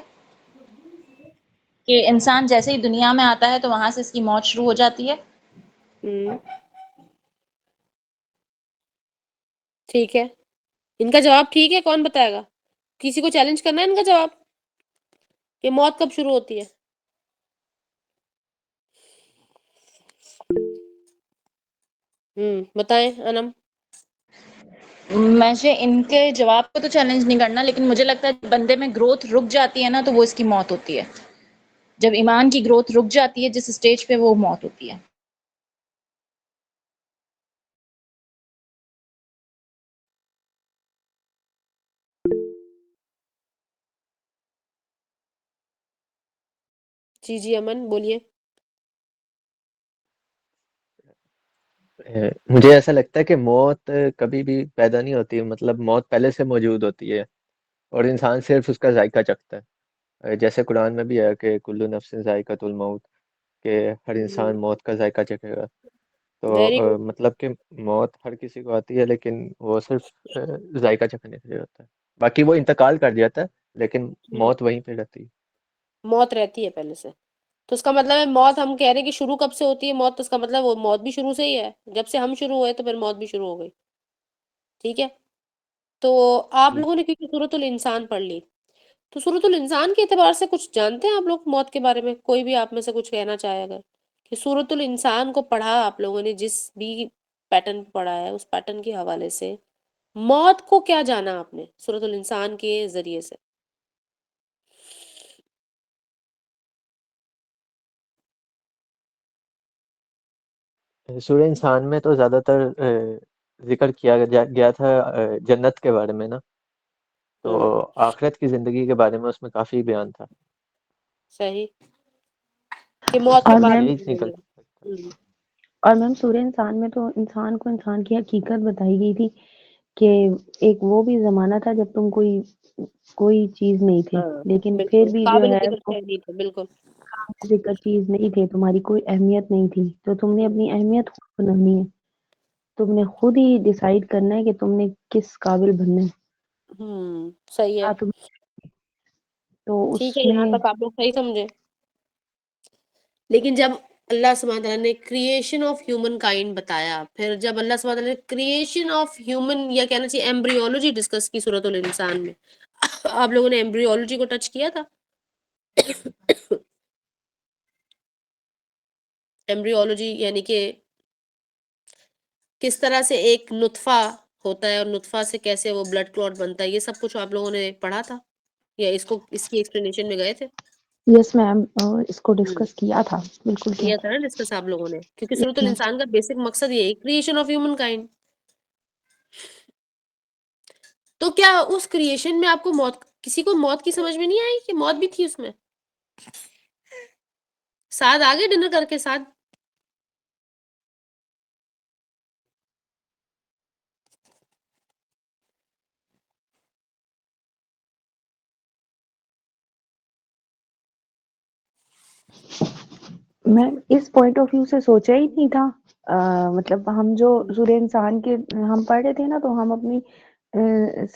C: کہ انسان جیسے ہی دنیا میں آتا ہے تو وہاں سے اس کی موت شروع ہو جاتی ہے.
A: ٹھیک ہے، ان کا جواب ٹھیک ہے. کون بتائے گا؟ کسی کو چیلنج کرنا ہے ان کا جواب کہ موت کب شروع ہوتی ہے؟ بتائیں انم.
C: مجھے ان کے جواب کو تو چیلنج نہیں کرنا، لیکن مجھے لگتا ہے بندے میں گروتھ رک جاتی ہے نا تو وہ اس کی موت ہوتی ہے. جب ایمان کی گروتھ رک جاتی ہے جس اسٹیج پہ، وہ موت ہوتی ہے.
A: جی جی امن بولیے.
D: مجھے ایسا لگتا ہے کہ موت کبھی بھی پیدا نہیں ہوتی، مطلب موت پہلے سے موجود ہوتی ہے اور انسان صرف اس کا ذائقہ چکھتا ہے. جیسے قرآن میں بھی ہے کہ کلو نفس ذائقۃ الموت، کہ ہر انسان موت کا ذائقہ چکھے گا. تو
A: ویری گڈ.
D: مطلب کہ موت ہر کسی کو آتی ہے، لیکن وہ صرف ذائقہ چکھنے کے لیے ہوتا ہے. باقی وہ انتقال کر جاتا ہے، لیکن موت وہیں پہ رہتی ہے.
A: موت رہتی ہے پہلے سے، تو اس کا مطلب ہے موت ہم کہہ رہے ہیں کہ شروع کب سے ہوتی ہے موت، تو اس کا مطلب وہ موت بھی شروع سے ہی ہے. جب سے ہم شروع ہوئے تو پھر موت بھی شروع ہو گئی. ٹھیک ہے، تو آپ
D: جی
A: لوگوں نے کیونکہ سورۃ الانسان پڑھ لی، تو سورۃ الانسان کے اعتبار سے کچھ جانتے ہیں آپ لوگ موت کے بارے میں؟ کوئی بھی آپ میں سے کچھ کہنا چاہے اگر کہ سورۃ الانسان کو پڑھا آپ لوگوں نے، جس بھی پیٹرن پڑھا ہے اس پیٹرن کے حوالے سے موت کو کیا جانا آپ نے سورۃ الانسان کے ذریعے سے؟
D: سورہ انسان میں تو زیادہ تر ذکر کیا گیا تھا جنت کے بارے میں نا، تو
A: ہوں
D: آخرت کی زندگی کے بارے میں اس میں کافی بیان تھا.
A: صحیح، کہ موت کے
B: اور
A: بعد
B: میم
D: یہی
A: بھی
D: نکل
A: زندگی.
D: سکتا ہے.
B: اور میم سورہ انسان میں تو انسان کو انسان کی حقیقت بتائی گئی تھی کہ ایک وہ بھی زمانہ تھا جب تم کوئی چیز نہیں تھے،
A: ہاں
B: لیکن
A: بالکل
B: پھر بھی جو
A: قابل
B: ہے
A: ذکر
B: وہ
A: نہیں تھے. بالکل
B: ذکر چیز نہیں تھے، تمہاری کوئی اہمیت نہیں تھی، تو تم نے اپنی اہمیت خود بنانی ہے. تم نے خود ہی ڈیسائیڈ کرنا ہے کہ تم نے کس قابل بننا ہے.
A: صحیح ہے.
B: کیا تم تو اس
A: ٹھیک ہے،
B: میں
A: یہاں تک آپ لوگ صحیح سمجھے. لیکن جب اللہ سبحانہ تعالیٰ نے کریشن آف ہیومن کائنڈ بتایا، پھر جب اللہ سبحانہ تعالیٰ نے کریشن آف ہیومن یا کہنا چاہیے ایمبریولوجی ڈسکس کی سورۃ الانسان میں، آپ لوگوں نے ایمبریولوجی کو ٹچ کیا تھا؟ ایمبریولوجی یعنی کہ کس طرح سے ایک نطفہ ہوتا ہے اور نطفہ سے کیسے وہ بلڈ کلوٹ بنتا ہے، یہ سب کچھ آپ لوگوں نے پڑھا تھا یا اس کی ایکسپلینیشن میں گئے تھے؟
B: یس میم اس کو ڈسکس کیا تھا، بالکل کیا
A: کیا
B: تھا.
A: تھا نا ڈسکس آپ لوگوں نے، کیونکہ سورۃ
B: یس میم.
A: الانسان کا بیسک مقصد یہ ہے کریشن آف ہیومن کائنڈ. تو کیا اس کریشن میں آپ کو موت، کسی کو موت کی سمجھ میں نہیں آئی کہ موت بھی تھی اس میں؟ ساتھ آگے ڈنر کر کے ساتھ.
B: میں اس پوائنٹ آف ویو سے سوچا ہی نہیں تھا. مطلب ہم جو سورہ انسان کے ہم پڑھ رہے تھے نا، تو ہم اپنی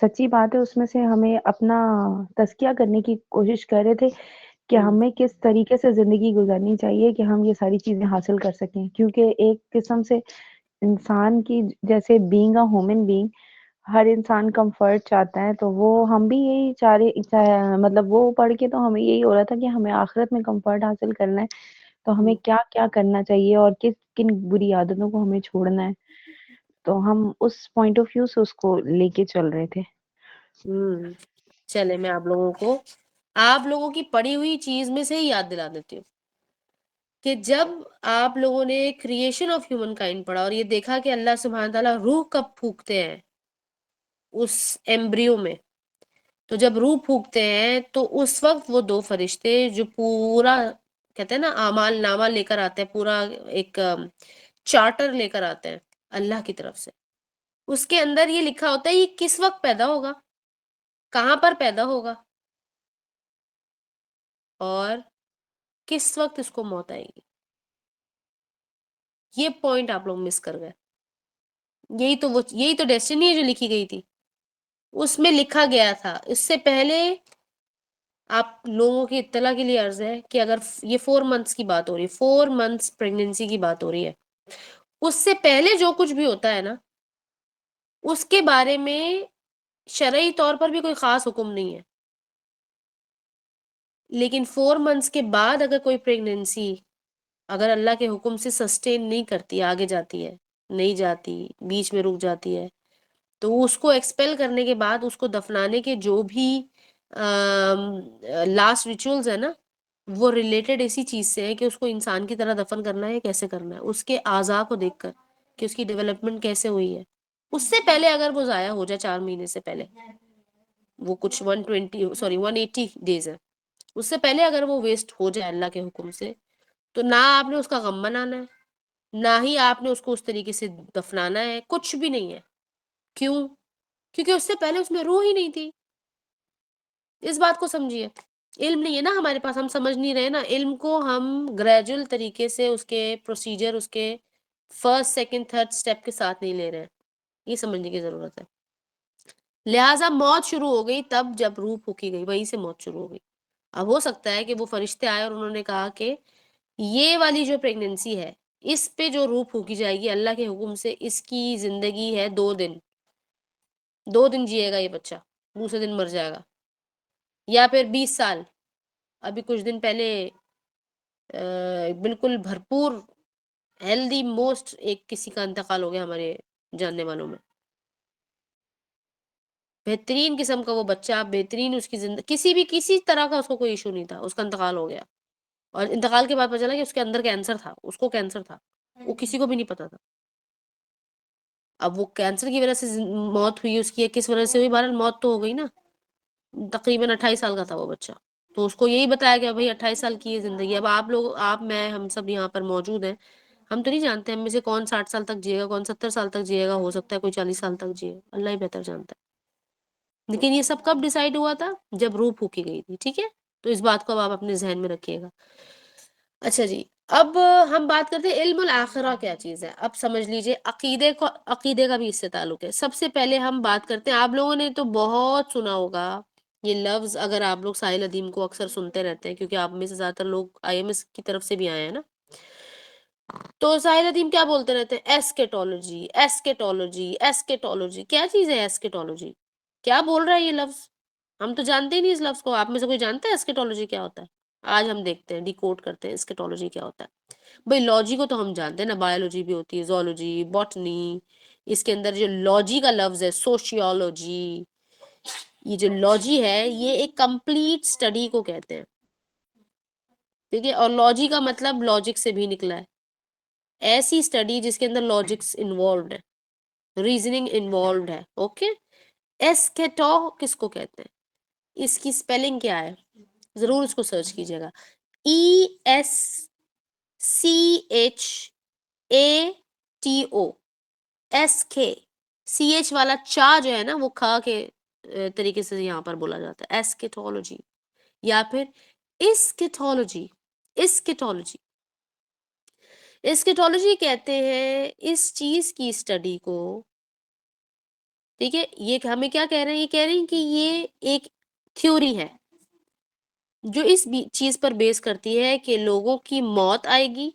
B: سچی بات ہے اس میں سے ہمیں اپنا تزکیہ کرنے کی کوشش کر رہے تھے کہ ہمیں کس طریقے سے زندگی گزارنی چاہیے کہ ہم یہ ساری چیزیں حاصل کر سکیں. کیونکہ ایک قسم سے انسان کی جیسے بینگ اے ہیومن بینگ، ہر انسان کمفرٹ چاہتا ہے، تو وہ ہم بھی یہی چاہ رہے، مطلب وہ پڑھ کے تو ہمیں یہی ہو رہا تھا کہ ہمیں آخرت میں کمفرٹ حاصل کرنا ہے، تو ہمیں کیا کیا کرنا چاہیے اور کن بری عادتوں کو ہمیں چھوڑنا ہے. تو ہم اس پوائنٹ آف ویو سے اس کو لے کے چل رہے تھے.
A: چلے میں آپ لوگوں کی پڑھی ہوئی چیز میں سے ہی یاد دلا دیتی ہوں کہ جب آپ لوگوں نے کریشن آف ہیومن کائنڈ پڑھا اور یہ دیکھا کہ اللہ سبحانہ تعالیٰ روح کب پھونکتے ہیں اس ایمبریو میں، تو جب روح پھونکتے ہیں تو اس وقت وہ دو فرشتے جو پورا کہتے ہیں نا اعمال نامہ لے کر آتے ہیں، پورا ایک چارٹر لے کر آتے ہیں اللہ کی طرف سے. اس کے اندر یہ لکھا ہوتا ہے یہ کس وقت پیدا ہوگا، کہاں پر پیدا ہوگا، اور کس وقت اس کو موت آئے گی. یہ پوائنٹ آپ لوگ مس کر گئے. یہی تو ڈیسٹینی ہے جو لکھی گئی تھی. اس میں لکھا گیا تھا، اس سے پہلے آپ لوگوں کی اطلاع کے لیے عرض ہے کہ اگر یہ 4 منتھس کی بات ہو رہی ہے، 4 منتھس پریگنینسی کی بات ہو رہی ہے، اس سے پہلے جو کچھ بھی ہوتا ہے نا، اس کے بارے میں شرعی طور پر بھی کوئی خاص حکم نہیں ہے، لیکن 4 منتھس کے بعد اگر کوئی پریگنینسی اگر اللہ کے حکم سے سسٹین نہیں کرتی، آگے جاتی ہے، نہیں جاتی، بیچ میں رک جاتی ہے، تو اس کو ایکسپیل کرنے کے بعد اس کو دفنانے کے جو بھی لاسٹ ریچولز ہیں نا، وہ ریلیٹڈ اسی چیز سے ہے کہ اس کو انسان کی طرح دفن کرنا ہے، کیسے کرنا ہے، اس کے اعضاء کو دیکھ کر کہ اس کی ڈیولپمنٹ کیسے ہوئی ہے. اس سے پہلے اگر وہ ضائع ہو جائے 4 مہینے سے پہلے، وہ کچھ 180 ڈیز ہے، اس سے پہلے اگر وہ ویسٹ ہو جائے اللہ کے حکم سے، تو نہ آپ نے اس کا غم منانا ہے، نہ ہی آپ نے اس کو اس طریقے سے دفنانا ہے، کچھ بھی نہیں ہے. کیوں؟ کیونکہ اس سے پہلے اس میں روح ہی نہیں تھی. اس بات کو سمجھیے. علم نہیں ہے نا ہمارے پاس، ہم سمجھ نہیں رہے نا. علم کو ہم گریجول طریقے سے اس کے پروسیجر، اس کے فرسٹ سیکنڈ تھرڈ سٹیپ کے ساتھ نہیں لے رہے ہیں. یہ سمجھنے کی ضرورت ہے. لہٰذا موت شروع ہو گئی تب جب روح پھونکی گئی، وہیں سے موت شروع ہو گئی. اب ہو سکتا ہے کہ وہ فرشتے آئے اور انہوں نے کہا کہ یہ والی جو پریگنینسی ہے، اس پہ جو روح پھونکی جائے گی اللہ کے حکم سے، اس کی زندگی ہے 2 دن. 2 دن جیے گا یہ بچہ، دوسرے دن مر جائے گا. یا پھر 20 سال. ابھی کچھ دن پہلے بالکل بھرپور ہیلدی موسٹ ایک کسی کا انتقال ہو گیا ہمارے جاننے والوں میں. بہترین قسم کا وہ بچہ، بہترین اس کی زندگی، کسی طرح کا اس کو کوئی ایشو نہیں تھا، اس کا انتقال ہو گیا. اور انتقال کے بعد پتہ چلا کہ اس کے اندر کینسر تھا، اس کو کینسر تھا، وہ کسی کو بھی نہیں پتا تھا. اب وہ کینسر کی وجہ سے موت ہوئی اس کی، کس وجہ سے ہوئی، بہرحال موت تو ہو گئی نا. تقریباً 28 سال کا تھا وہ بچہ. تو اس کو یہی بتایا گیا بھائی 28 سال کی یہ زندگی. اب آپ لوگ، آپ، میں، ہم سب یہاں پر موجود ہیں، ہم تو نہیں جانتے ہم میں سے کون 60 سال تک جیے گا، کون 70 سال تک جیے گا، ہو سکتا ہے کوئی 40 سال تک جیے، اللہ ہی بہتر جانتا ہے. لیکن یہ سب کب ڈیسائیڈ ہوا تھا؟ جب روح پھونکی گئی تھی. ٹھیک ہے، تو اس بات کو اب آپ اپنے ذہن میں رکھیے گا. اچھا جی، اب ہم بات کرتے ہیں علم الآخرہ کیا چیز ہے. اب سمجھ لیجئے عقیدے کا بھی اس سے تعلق ہے. سب سے پہلے ہم بات کرتے ہیں، آپ لوگوں نے تو بہت سنا ہوگا یہ لفظ، اگر آپ لوگ ساحل ادیم کو اکثر سنتے رہتے ہیں، کیونکہ آپ میں سے زیادہ تر لوگ IMS کی طرف سے بھی آئے ہیں نا، تو ساحل ادیم کیا بولتے رہتے ہیں؟ ایسکیٹولوجی، ایسکیٹولوجی، ایسکیٹولوجی. کیا چیز ہے ایسکیٹولوجی؟ کیا بول رہا ہے یہ لفظ؟ ہم تو جانتے ہی نہیں اس لفظ کو. آپ میں سے کوئی جانتا ہے ایسکیٹولوجی کیا ہوتا ہے؟ آج ہم دیکھتے ہیں، ڈیکوڈ کرتے ہیں ایسکیٹولوجی کیا ہوتا ہے. بھئی لوجی کو تو ہم جانتے ہیں نا، بایولوجی بھی ہوتی ہے، زولوجی، باٹنی. اس کے اندر جو لوجی کا لفظ ہے، سوشیولوجی، یہ جو لوجی ہے یہ ایک کمپلیٹ سٹڈی کو کہتے ہیں. ٹھیک ہے، اور لوجی کا مطلب لاجک سے بھی نکلا ہے. ایسی سٹڈی جس کے اندر لاجکس انوالوڈ ہے، ریزننگ انوالوڈ ہے. اوکے. ایسکیٹو کس کو کہتے ہیں؟ اس کی سپیلنگ کیا ہے؟ ضرور اس کو سرچ کیجیے گا. ESCHATO. SK. CH والا چا جو ہے نا وہ کھا کے طریقے سے یہاں پر بولا جاتا ہے، ایسکیٹولوجی یا پھر اسکیٹولوجی. اسکیٹولوجی، اسکیٹولوجی کہتے ہیں اس چیز کی اسٹڈی کو. ٹھیک ہے، یہ ہمیں کیا کہہ رہے ہیں؟ یہ کہہ رہے ہیں کہ یہ ایک تھیوری ہے جو اس چیز پر بیس کرتی ہے کہ لوگوں کی موت آئے گی،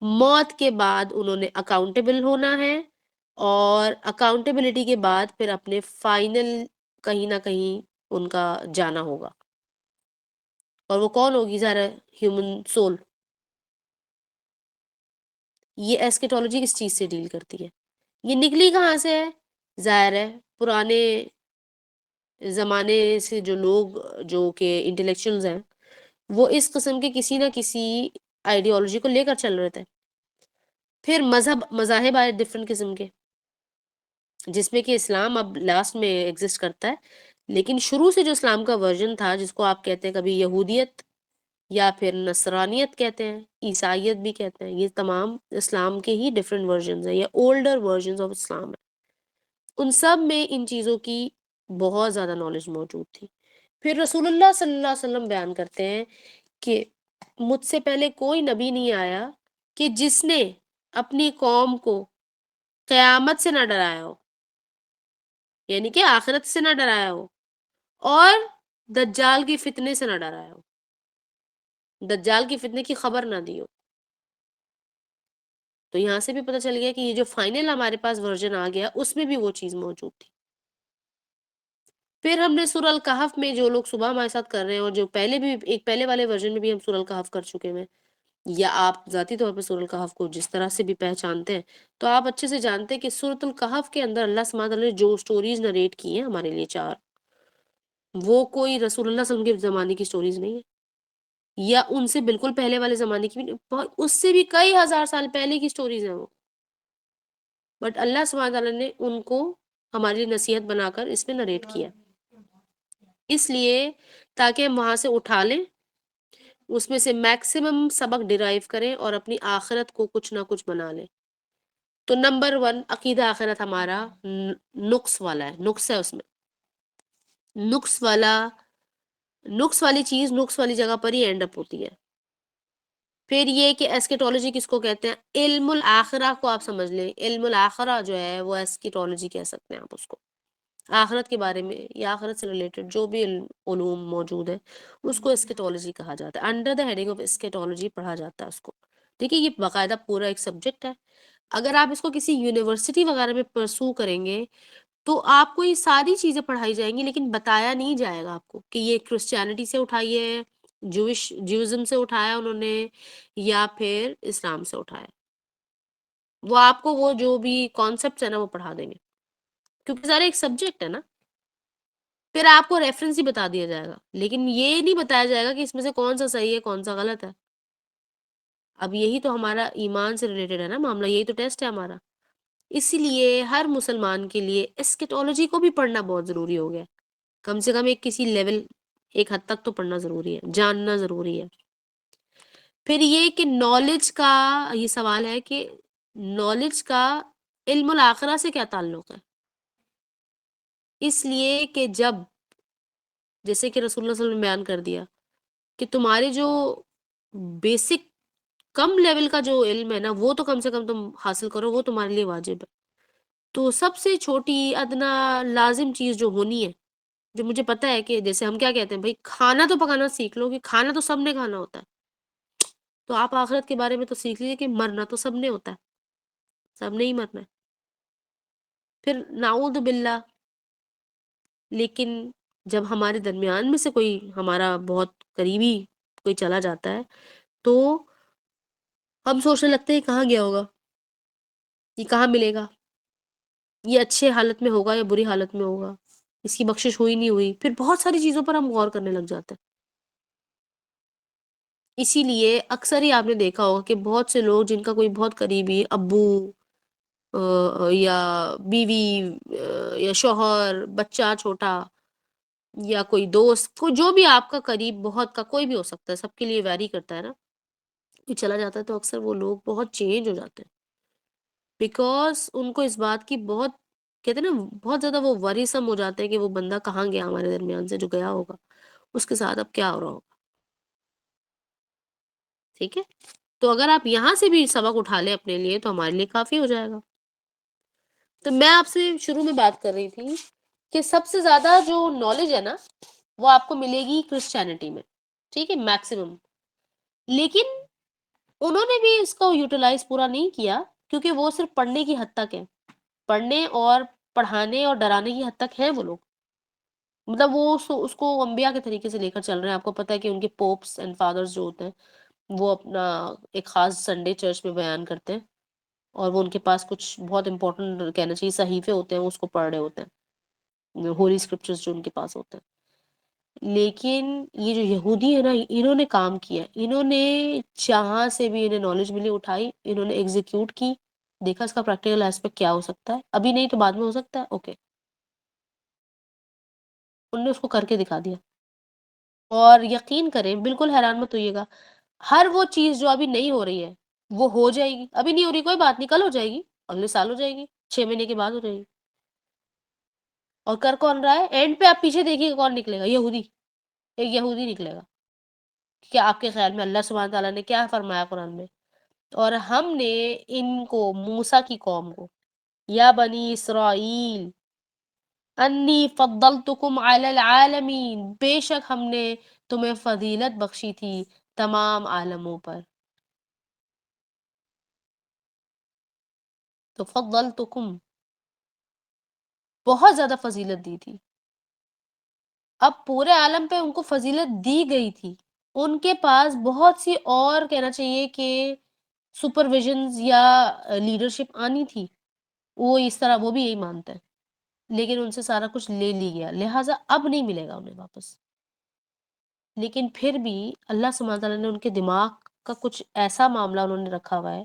A: موت کے بعد انہوں نے اکاؤنٹیبل ہونا ہے، اور اکاؤنٹیبلٹی کے بعد پھر اپنے فائنل کہیں نہ کہیں ان کا جانا ہوگا. اور وہ کون ہوگی؟ ظاہر ہے ہیومن سول. یہ ایسکیٹولوجی اس چیز سے ڈیل کرتی ہے. یہ نکلی کہاں سے ہے؟ ظاہر ہے پرانے زمانے سے جو لوگ جو کہ انٹلیکچوئلز ہیں، وہ اس قسم کے کسی نہ کسی آئیڈیالوجی کو لے کر چل رہے تھے. پھر مذاہب آئے ڈفرینٹ قسم کے، جس میں کہ اسلام اب لاسٹ میں ایگزسٹ کرتا ہے. لیکن شروع سے جو اسلام کا ورژن تھا، جس کو آپ کہتے ہیں کبھی یہودیت یا پھر نصرانیت کہتے ہیں، عیسائیت بھی کہتے ہیں، یہ تمام اسلام کے ہی ڈفرینٹ ورژنز ہیں، یا اولڈر ورژنز آف اسلام ہے. ان سب میں ان چیزوں کی بہت زیادہ نالج موجود تھی. پھر رسول اللہ صلی اللہ علیہ وسلم بیان کرتے ہیں کہ مجھ سے پہلے کوئی نبی نہیں آیا کہ جس نے اپنی قوم کو قیامت سے نہ ڈرایا ہو. یعنی کہ آخرت سے نہ ڈرایا ہو اور دجال کے فتنے سے نہ ڈرایا ہو، دجال کے فتنے کی خبر نہ دی ہو. تو یہاں سے بھی پتہ چل گیا کہ یہ جو فائنل ہمارے پاس ورژن آ گیا اس میں بھی وہ چیز موجود تھی. پھر ہم نے سورہ الکہف میں جو لوگ صبح ہمارے ساتھ کر رہے ہیں اور جو پہلے بھی ایک پہلے والے ورژن میں بھی ہم سورہ الکہف کر چکے ہیں، یا آپ ذاتی طور پہ سورہ الکہف کو جس طرح سے بھی پہچانتے ہیں، تو آپ اچھے سے جانتے ہیں کہ سورۃ الکہف کے اندر اللہ سبحانہ وتعالیٰ نے جو سٹوریز نریٹ کی ہیں ہمارے لیے 4، وہ کوئی رسول اللہ صلی اللہ علیہ وسلم کے زمانے کی سٹوریز نہیں ہے، یا ان سے بالکل پہلے والے زمانے کی بھی نہیں، اس سے بھی کئی ہزار سال پہلے کی سٹوریز ہیں وہ. بٹ اللہ سبحانہ تعالیٰ نے ان کو ہمارے لیے نصیحت بنا کر اس میں نریٹ کیا، اس لیے تاکہ ہم وہاں سے اٹھا لیں، اس میں سے میکسیمم سبق ڈرائیو کریں اور اپنی آخرت کو کچھ نہ کچھ بنا لیں. تو نمبر 1 عقیدہ آخرت ہمارا نقص والا ہے، نقص ہے اس میں، نقص والی چیز نقص والی جگہ پر ہی اینڈ اپ ہوتی ہے. پھر یہ کہ ایسکیٹولوجی کس کو کہتے ہیں؟ علم الآخرہ کو آپ سمجھ لیں، علم الآخرہ جو ہے وہ ایسکیٹولوجی کہہ سکتے ہیں آپ اس کو. آخرت کے بارے میں یا آخرت سے ریلیٹڈ جو بھی علوم موجود ہے اس کو اسکیٹولوجی کہا جاتا ہے. انڈر دا ہیڈنگ آف اسکیٹولوجی پڑھا جاتا ہے اس کو. دیکھیے یہ باقاعدہ پورا ایک سبجیکٹ ہے. اگر آپ اس کو کسی یونیورسٹی وغیرہ میں پرسو کریں گے تو آپ کو یہ ساری چیزیں پڑھائی جائیں گی، لیکن بتایا نہیں جائے گا آپ کو کہ یہ کرسچینٹی سے اٹھائی ہے، جوئزم سے اٹھایا انہوں نے، یا پھر اسلام سے اٹھایا. وہ آپ کو وہ جو بھی کانسیپٹس ہیں نا وہ پڑھا دیں گے، کیونکہ سارے ایک سبجیکٹ ہے نا. پھر آپ کو ریفرنس ہی بتا دیا جائے گا، لیکن یہ نہیں بتایا جائے گا کہ اس میں سے کون سا صحیح ہے کون سا غلط ہے. اب یہی تو ہمارا ایمان سے ریلیٹڈ ہے نا معاملہ، یہی تو ٹیسٹ ہے ہمارا. اسی لیے ہر مسلمان کے لیے اسکیٹولوجی کو بھی پڑھنا بہت ضروری ہو گیا، کم سے کم ایک کسی لیول ایک حد تک تو پڑھنا ضروری ہے، جاننا ضروری ہے. پھر یہ کہ نالج کا یہ سوال ہے کہ نالج کا علم الآخرہ سے کیا تعلق ہے؟ اس لیے کہ جب جیسے کہ رسول اللہ صلی اللہ علیہ وسلم نے بیان کر دیا کہ تمہارے جو بیسک کم لیول کا جو علم ہے نا وہ تو کم سے کم تم حاصل کرو، وہ تمہارے لیے واجب ہے. تو سب سے چھوٹی ادنا لازم چیز جو ہونی ہے، جو مجھے پتا ہے کہ جیسے ہم کیا کہتے ہیں بھائی کھانا تو پکانا سیکھ لو، کہ کھانا تو سب نے کھانا ہوتا ہے، تو آپ آخرت کے بارے میں تو سیکھ لیجیے کہ مرنا تو سب نے ہوتا ہے، سب نے ہی مرنا ہے. پھر نعوذ باللہ، لیکن جب ہمارے درمیان میں سے کوئی ہمارا بہت قریبی کوئی چلا جاتا ہے تو ہم سوچنے لگتے ہیں کہاں گیا ہوگا، یہ کہاں ملے گا، یہ اچھے حالت میں ہوگا یا بری حالت میں ہوگا، اس کی بخشش ہوئی نہیں ہوئی. پھر بہت ساری چیزوں پر ہم غور کرنے لگ جاتے ہیں. اسی لیے اکثر ہی آپ نے دیکھا ہوگا کہ بہت سے لوگ جن کا کوئی بہت قریبی ابو یا بیوی یا شوہر، بچہ چھوٹا یا کوئی دوست، کوئی جو بھی آپ کا قریب بہت کا کوئی بھی ہو سکتا ہے، سب کے لیے ویری کرتا ہے نا، کوئی چلا جاتا ہے تو اکثر وہ لوگ بہت چینج ہو جاتے ہیں، بیکاز ان کو اس بات کی بہت کہتے ہیں نا بہت زیادہ وہ وریسم ہو جاتے ہیں کہ وہ بندہ کہاں گیا ہمارے درمیان سے، جو گیا ہوگا اس کے ساتھ اب کیا ہو رہا ہوگا. ٹھیک ہے، تو اگر آپ یہاں سے بھی سبق اٹھا لیں اپنے لیے تو ہمارے لیے کافی ہو جائے گا. تو میں آپ سے شروع میں بات کر رہی تھی کہ سب سے زیادہ جو نالج ہے نا وہ آپ کو ملے گی کرسچینٹی میں، ٹھیک ہے، میکسیمم. لیکن انہوں نے بھی اس کو یوٹیلائز پورا نہیں کیا، کیونکہ وہ صرف پڑھنے کی حد تک ہے، پڑھنے اور پڑھانے اور ڈرانے کی حد تک ہیں وہ لوگ. مطلب وہ اس کو انبیاء کے طریقے سے لے کر چل رہے ہیں. آپ کو پتہ ہے کہ ان کے پوپس اینڈ فادرز جو ہوتے ہیں وہ اپنا ایک خاص سنڈے چرچ میں بیان کرتے ہیں، اور وہ ان کے پاس کچھ بہت امپورٹنٹ کہنا چاہیے صحیفے ہوتے ہیں، وہ اس کو پڑھ رہے ہوتے ہیں، ہولی اسکرپچرز جو ان کے پاس ہوتے ہیں. لیکن یہ جو یہودی ہے نا انہوں نے کام کیا، انہوں نے جہاں سے بھی انہیں نالج ملی اٹھائی، انہوں نے ایگزیکیوٹ کی، دیکھا اس کا پریکٹیکل ایسپیکٹ کیا ہو سکتا ہے، ابھی نہیں تو بعد میں ہو سکتا ہے، اوکے، انہوں نے اس کو کر کے دکھا دیا. اور یقین کریں بالکل حیران مت ہوئیے گا، ہر وہ چیز جو ابھی نہیں ہو رہی ہے وہ ہو جائے گی. ابھی نہیں ہو رہی کوئی بات نہیں، کل ہو جائے گی، اگلے سال ہو جائے گی، 6 مہینے کے بعد ہو جائے گی. اور کر کون رہا ہے؟ اینڈ پہ آپ پیچھے دیکھیے کون نکلے گا، یہودی، ایک یہودی نکلے گا. کیا آپ کے خیال میں اللہ سبحانہ تعالیٰ نے کیا فرمایا قرآن میں؟ اور ہم نے ان کو موسیٰ کی قوم کو یا بنی اسرائیل انی فضلتکم علی العالمین، بے شک ہم نے تمہیں فضیلت بخشی تھی تمام عالموں پر. تو فضلتکم، بہت زیادہ فضیلت دی تھی. اب پورے عالم پہ ان کو فضیلت دی گئی تھی، ان کے پاس بہت سی اور کہنا چاہیے کہ سپرویژنز یا لیڈرشپ آنی تھی، وہ اس طرح وہ بھی یہی مانتا ہے، لیکن ان سے سارا کچھ لے لی گیا، لہٰذا اب نہیں ملے گا انہیں واپس. لیکن پھر بھی اللہ سبحانہ تعالیٰ نے ان کے دماغ کا کچھ ایسا معاملہ انہوں نے رکھا ہوا ہے،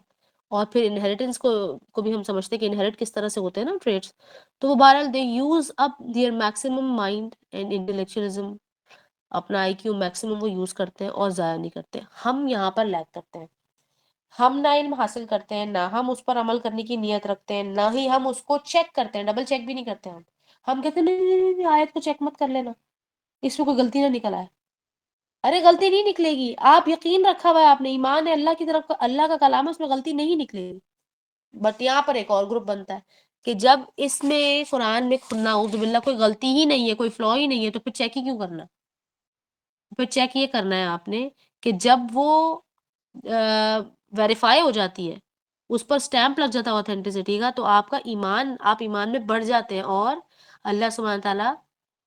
A: اور پھر انہیریٹنس کو بھی ہم سمجھتے ہیں کہ انہیریٹ کس طرح سے ہوتے ہیں نا ٹریٹس. تو وہ بہرحال they use up their maximum mind and intellectualism, اپنا آئی کیو میکسیمم وہ یوز کرتے ہیں اور ضائع نہیں کرتے. ہم یہاں پر لیک کرتے ہیں، ہم نہ علم حاصل کرتے ہیں، نہ ہم اس پر عمل کرنے کی نیت رکھتے ہیں، نہ ہی ہم اس کو چیک کرتے ہیں، ڈبل چیک بھی نہیں کرتے. ہم کہتے ہیں نہیں آیت کو چیک مت کر لینا، اس میں کوئی غلطی نہ نکل آئے. ارے غلطی نہیں نکلے گی، آپ یقین رکھا ہوا ہے، آپ نے ایمان ہے اللہ کی طرف، اللہ کا کلام ہے، اس میں غلطی نہیں نکلے گی. بٹ یہاں پر ایک اور گروپ بنتا ہے کہ جب اس میں قرآن میں نعوذ باللہ کوئی غلطی ہی نہیں ہے، کوئی فلا ہی نہیں ہے، تو پھر چیک ہی کیوں کرنا؟ پھر چیک یہ کرنا ہے آپ نے کہ جب وہ ویریفائی ہو جاتی ہے، اس پر سٹیمپ لگ جاتا ہے اوتھینٹسٹی کا، تو آپ کا ایمان، آپ ایمان میں بڑھ جاتے ہیں، اور اللہ سبحانہ تعالیٰ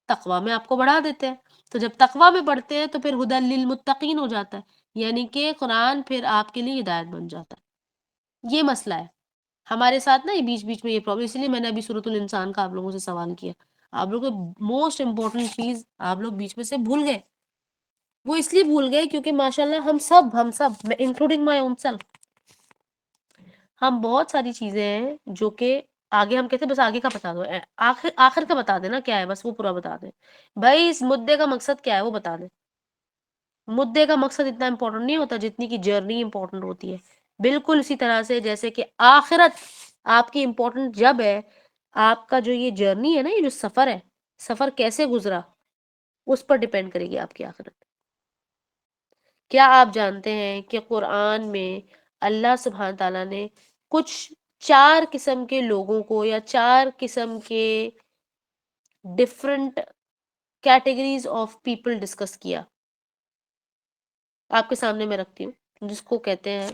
A: تقویٰ میں آپ کو بڑھا دیتے ہیں. تو جب تقویٰ میں بڑھتے ہیں تو پھر ہدی للمتقین ہو جاتا ہے، یعنی کہ قرآن پھر آپ کے لیے ہدایت بن جاتا ہے. یہ مسئلہ ہے ہمارے ساتھ نا، یہ بیچ بیچ میں یہ پرابلم، اس لیے میں نے ابھی سورۃ الانسان کا آپ لوگوں سے سوال کیا. آپ لوگ موسٹ امپورٹنٹ چیز آپ لوگ بیچ میں سے بھول گئے. وہ اس لیے بھول گئے کیونکہ ماشاءاللہ ہم سب انکلوڈنگ مائی اون سیلف، ہم بہت ساری چیزیں ہیں جو کہ آگے ہم کہتے ہیں بس آگے کا بتا دو، آخر کا بتا دیں نا کیا ہے، بس وہ پورا بتا دیں. بھائی اس مدعے کا مقصد کیا ہے وہ بتا دیں. مدعے کا مقصد اتنا امپورٹنٹ نہیں ہوتا جتنی کی جرنی امپورٹنٹ ہوتی ہے. بالکل اسی طرح سے جیسے کہ آخرت آپ کی امپورٹنٹ جب ہے، آپ کا جو یہ جرنی ہے نا، یہ جو سفر ہے، سفر کیسے گزرا اس پر ڈیپینڈ کرے گی آپ کی آخرت. کیا آپ جانتے ہیں کہ قرآن میں اللہ سبحانہ تعالیٰ نے کچھ 4 قسم کے لوگوں کو یا 4 قسم کے different categories of people discuss کیا؟ آپ کے سامنے میں رکھتی ہوں، جس کو کہتے ہیں،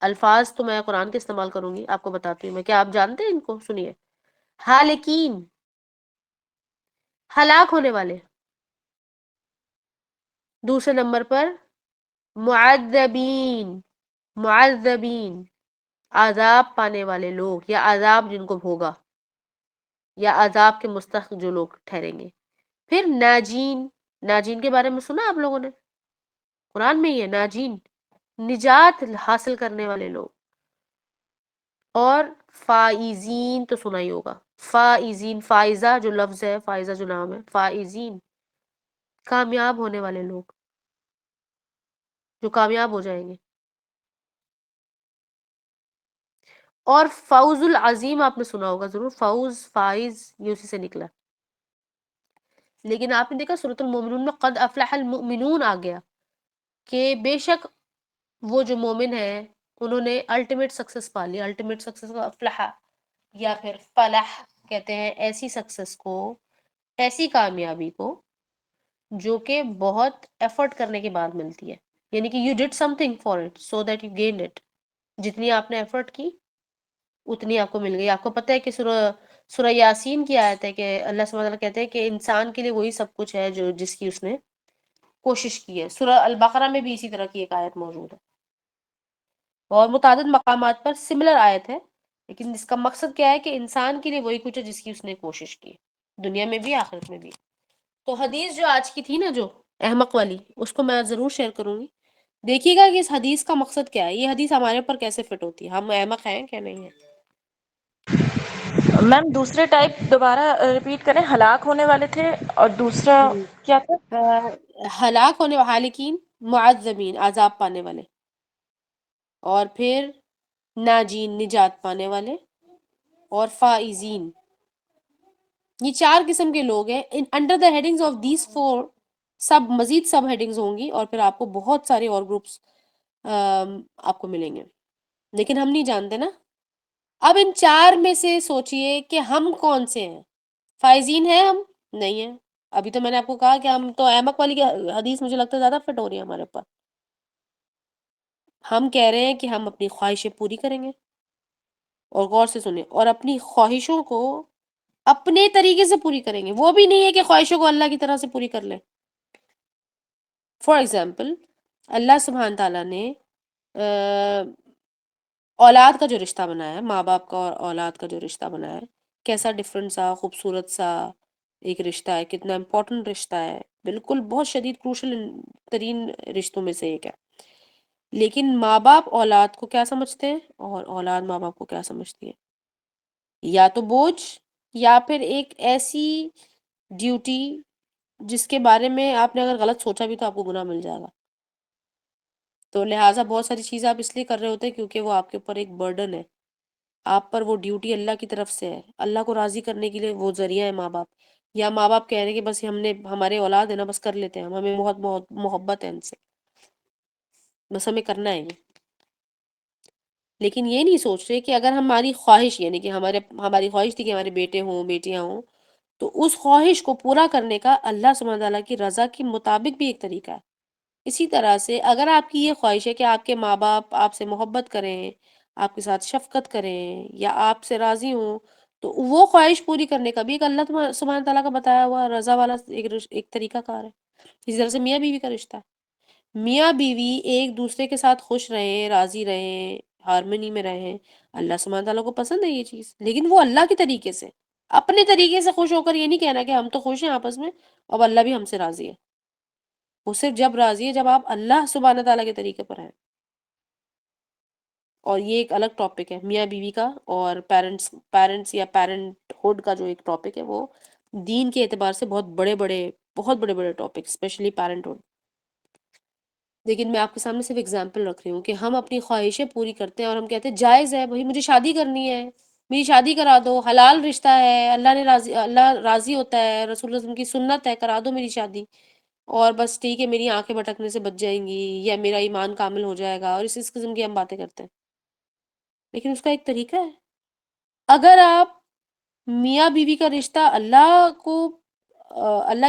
A: الفاظ تو میں قرآن کے استعمال کروں گی، آپ کو بتاتی ہوں میں. کیا آپ جانتے ہیں ان کو؟ سنیے. ہالکین، ہلاک ہونے والے. دوسرے نمبر پر معذبین، معذبین عذاب پانے والے لوگ، یا عذاب جن کو بھوگا، یا عذاب کے مستحق جو لوگ ٹھہریں گے. پھر ناجین، ناجین کے بارے میں سنا آپ لوگوں نے؟ قرآن میں ہی ہے ناجین، نجات حاصل کرنے والے لوگ. اور فائزین تو سنا ہی ہوگا، فائزین، فائزہ جو لفظ ہے، فائزہ جو نام ہے، فائزین کامیاب ہونے والے لوگ، جو کامیاب ہو جائیں گے. اور فوز العظیم آپ نے سنا ہوگا ضرور، فوز، فائز یہ اسی سے نکلا. لیکن آپ نے دیکھا سورۃ المومنون میں قد افلح المؤمنون آ گیا کہ بے شک وہ جو مومن ہیں انہوں نے الٹیمیٹ سکسس پا لی. الٹیمیٹ سکسس کو افلح یا پھر فلاح کہتے ہیں، ایسی سکسس کو، ایسی کامیابی کو جو کہ بہت ایفرٹ کرنے کے بعد ملتی ہے. یعنی کہ you did something for it so that you gained it. جتنی آپ نے ایفرٹ کی اتنی آپ کو مل گئی. آپ کو پتہ ہے کہ سورہ یاسین کی آیت ہے کہ اللہ سبحانہ وتعالیٰ کہتے ہیں کہ انسان کے لیے وہی سب کچھ ہے جو جس کی اس نے کوشش کی ہے. سورہ البقرہ میں بھی اسی طرح کی ایک آیت موجود ہے، اور متعدد مقامات پر سملر آیت ہے، لیکن اس کا مقصد کیا ہے کہ انسان کے لیے وہی کچھ ہے جس کی اس نے کوشش کی، دنیا میں بھی آخرت میں بھی. تو حدیث جو آج کی تھی نا، جو احمق والی، اس کو میں ضرور شیئر کروں گی. دیکھیے گا کہ اس حدیث کا مقصد کیا ہے، یہ حدیث ہمارے اوپر کیسے فٹ ہوتی ہے، ہم احمق ہیں کیا نہیں ہیں.
C: میم دوسرے ٹائپ دوبارہ ریپیٹ کریں. ہلاک ہونے والے تھے اور دوسرا کیا تھا؟
A: ہلاک ہونے حالکین، معذبین عذاب پانے والے، اور پھر ناجین نجات پانے والے، اور فائزین. یہ 4 قسم کے لوگ ہیں. Under the headings of these 4 سب مزید سب ہیڈنگز ہوں گی، اور پھر آپ کو بہت سارے اور گروپس آپ کو ملیں گے، لیکن ہم نہیں جانتے نا. اب ان 4 میں سے سوچئے کہ ہم کون سے ہیں. فائزین ہیں ہم؟ نہیں ہیں. ابھی تو میں نے آپ کو کہا کہ ہم تو احمق والی حدیث مجھے لگتا ہے زیادہ فٹ ہو رہی ہے ہمارے اوپر. ہم کہہ رہے ہیں کہ ہم اپنی خواہشیں پوری کریں گے، اور غور سے سنیں، اور اپنی خواہشوں کو اپنے طریقے سے پوری کریں گے. وہ بھی نہیں ہے کہ خواہشوں کو اللہ کی طرح سے پوری کر لیں. فار ایگزامپل اللہ سبحانہ تعالیٰ نے اولاد کا جو رشتہ بنایا ہے، ماں باپ کا اور اولاد کا جو رشتہ بنایا ہے، کیسا ڈفرنٹ سا خوبصورت سا ایک رشتہ ہے، کتنا امپورٹنٹ رشتہ ہے، بالکل بہت شدید کروشل ترین رشتوں میں سے ایک ہے. لیکن ماں باپ اولاد کو کیا سمجھتے ہیں اور اولاد ماں باپ کو کیا سمجھتی ہے؟ یا تو بوجھ، یا پھر ایک ایسی ڈیوٹی جس کے بارے میں آپ نے اگر غلط سوچا بھی تو آپ کو گناہ مل جائے گا. تو لہٰذا بہت ساری چیزیں آپ اس لیے کر رہے ہوتے ہیں کیونکہ وہ آپ کے اوپر ایک برڈن ہے، آپ پر وہ ڈیوٹی اللہ کی طرف سے ہے. اللہ کو راضی کرنے کے لیے وہ ذریعہ ہے ماں باپ، یا ماں باپ کہہ رہے ہیں کہ بس ہمارے اولاد ہے نا، بس کر لیتے ہیں، ہمیں بہت بہت محبت ہے ان سے، بس ہمیں کرنا ہے یہ. لیکن یہ نہیں سوچ رہے کہ اگر ہماری خواہش، یعنی کہ ہماری خواہش تھی کہ ہمارے بیٹے ہوں بیٹیاں ہوں، تو اس خواہش کو پورا کرنے کا اللہ سبحانہ تعالیٰ کی رضا کے مطابق بھی ایک طریقہ ہے. اسی طرح سے اگر آپ کی یہ خواہش ہے کہ آپ کے ماں باپ آپ سے محبت کریں، آپ کے ساتھ شفقت کریں، یا آپ سے راضی ہوں، تو وہ خواہش پوری کرنے کا بھی ایک اللہ سبحانہ تعالیٰ کا بتایا ہوا رضا والا ایک طریقہ کار ہے. اسی طرح سے میاں بیوی کا رشتہ ہے. میاں بیوی ایک دوسرے کے ساتھ خوش رہیں، راضی رہیں، ہارمنی میں رہیں. اللہ سبحانہ تعالیٰ کو پسند ہے یہ چیز، لیکن وہ اللہ کے طریقے سے، اپنے طریقے سے خوش ہو کر یہ نہیں کہنا کہ ہم تو خوش ہیں آپس میں، اب اللہ بھی ہم سے راضی ہے. وہ صرف جب راضی ہے جب آپ اللہ سبحانہ تعالیٰ کے طریقے پر ہیں. اور یہ ایک الگ ٹاپک ہے میاں بیوی کا، اور پیرنٹس یا پیرنٹ ہوڈ کا جو ایک ٹاپک ہے، وہ دین کے اعتبار سے بہت بڑے بڑے ٹاپک، اسپیشلی پیرنٹ ہوڈ. لیکن میں آپ کے سامنے صرف اگزامپل رکھ رہی ہوں کہ ہم اپنی خواہشیں پوری کرتے ہیں اور ہم کہتے ہیں جائز ہے بھائی، مجھے شادی کرنی ہے، میری شادی کرا دو، حلال رشتہ ہے، اللہ راضی ہوتا ہے، رسول اللہ صلی اللہ علیہ وسلم کی سنت ہے، کرا دو میری شادی، اور بس ٹھیک ہے میری آنکھیں بھٹکنے سے بچ جائیں گی، یا میرا ایمان کامل ہو جائے گا، اور اس قسم کی ہم باتیں کرتے ہیں. لیکن اس کا ایک طریقہ ہے. اگر آپ میاں بیوی کا رشتہ اللہ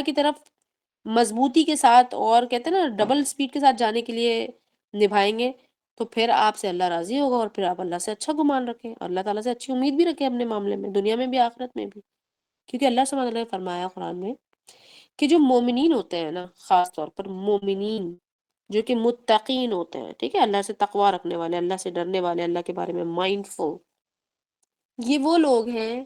A: کی طرف مضبوطی کے ساتھ، اور کہتے ہیں نا ڈبل سپیڈ کے ساتھ جانے کے لیے نبھائیں گے، تو پھر آپ سے اللہ راضی ہوگا، اور پھر آپ اللہ سے اچھا گمان رکھیں، اللہ تعالیٰ سے اچھی امید بھی رکھیں اپنے معاملے میں، دنیا میں بھی آخرت میں بھی. کیونکہ اللہ سبحانہ وتعالیٰ نے فرمایا قرآن میں کہ جو مومنین ہوتے ہیں نا، خاص طور پر مومنین جو کہ متقین ہوتے ہیں، ٹھیک ہے، اللہ سے تقوی رکھنے والے، اللہ سے ڈرنے والے، اللہ کے بارے میں مائنڈ فل، یہ وہ لوگ ہیں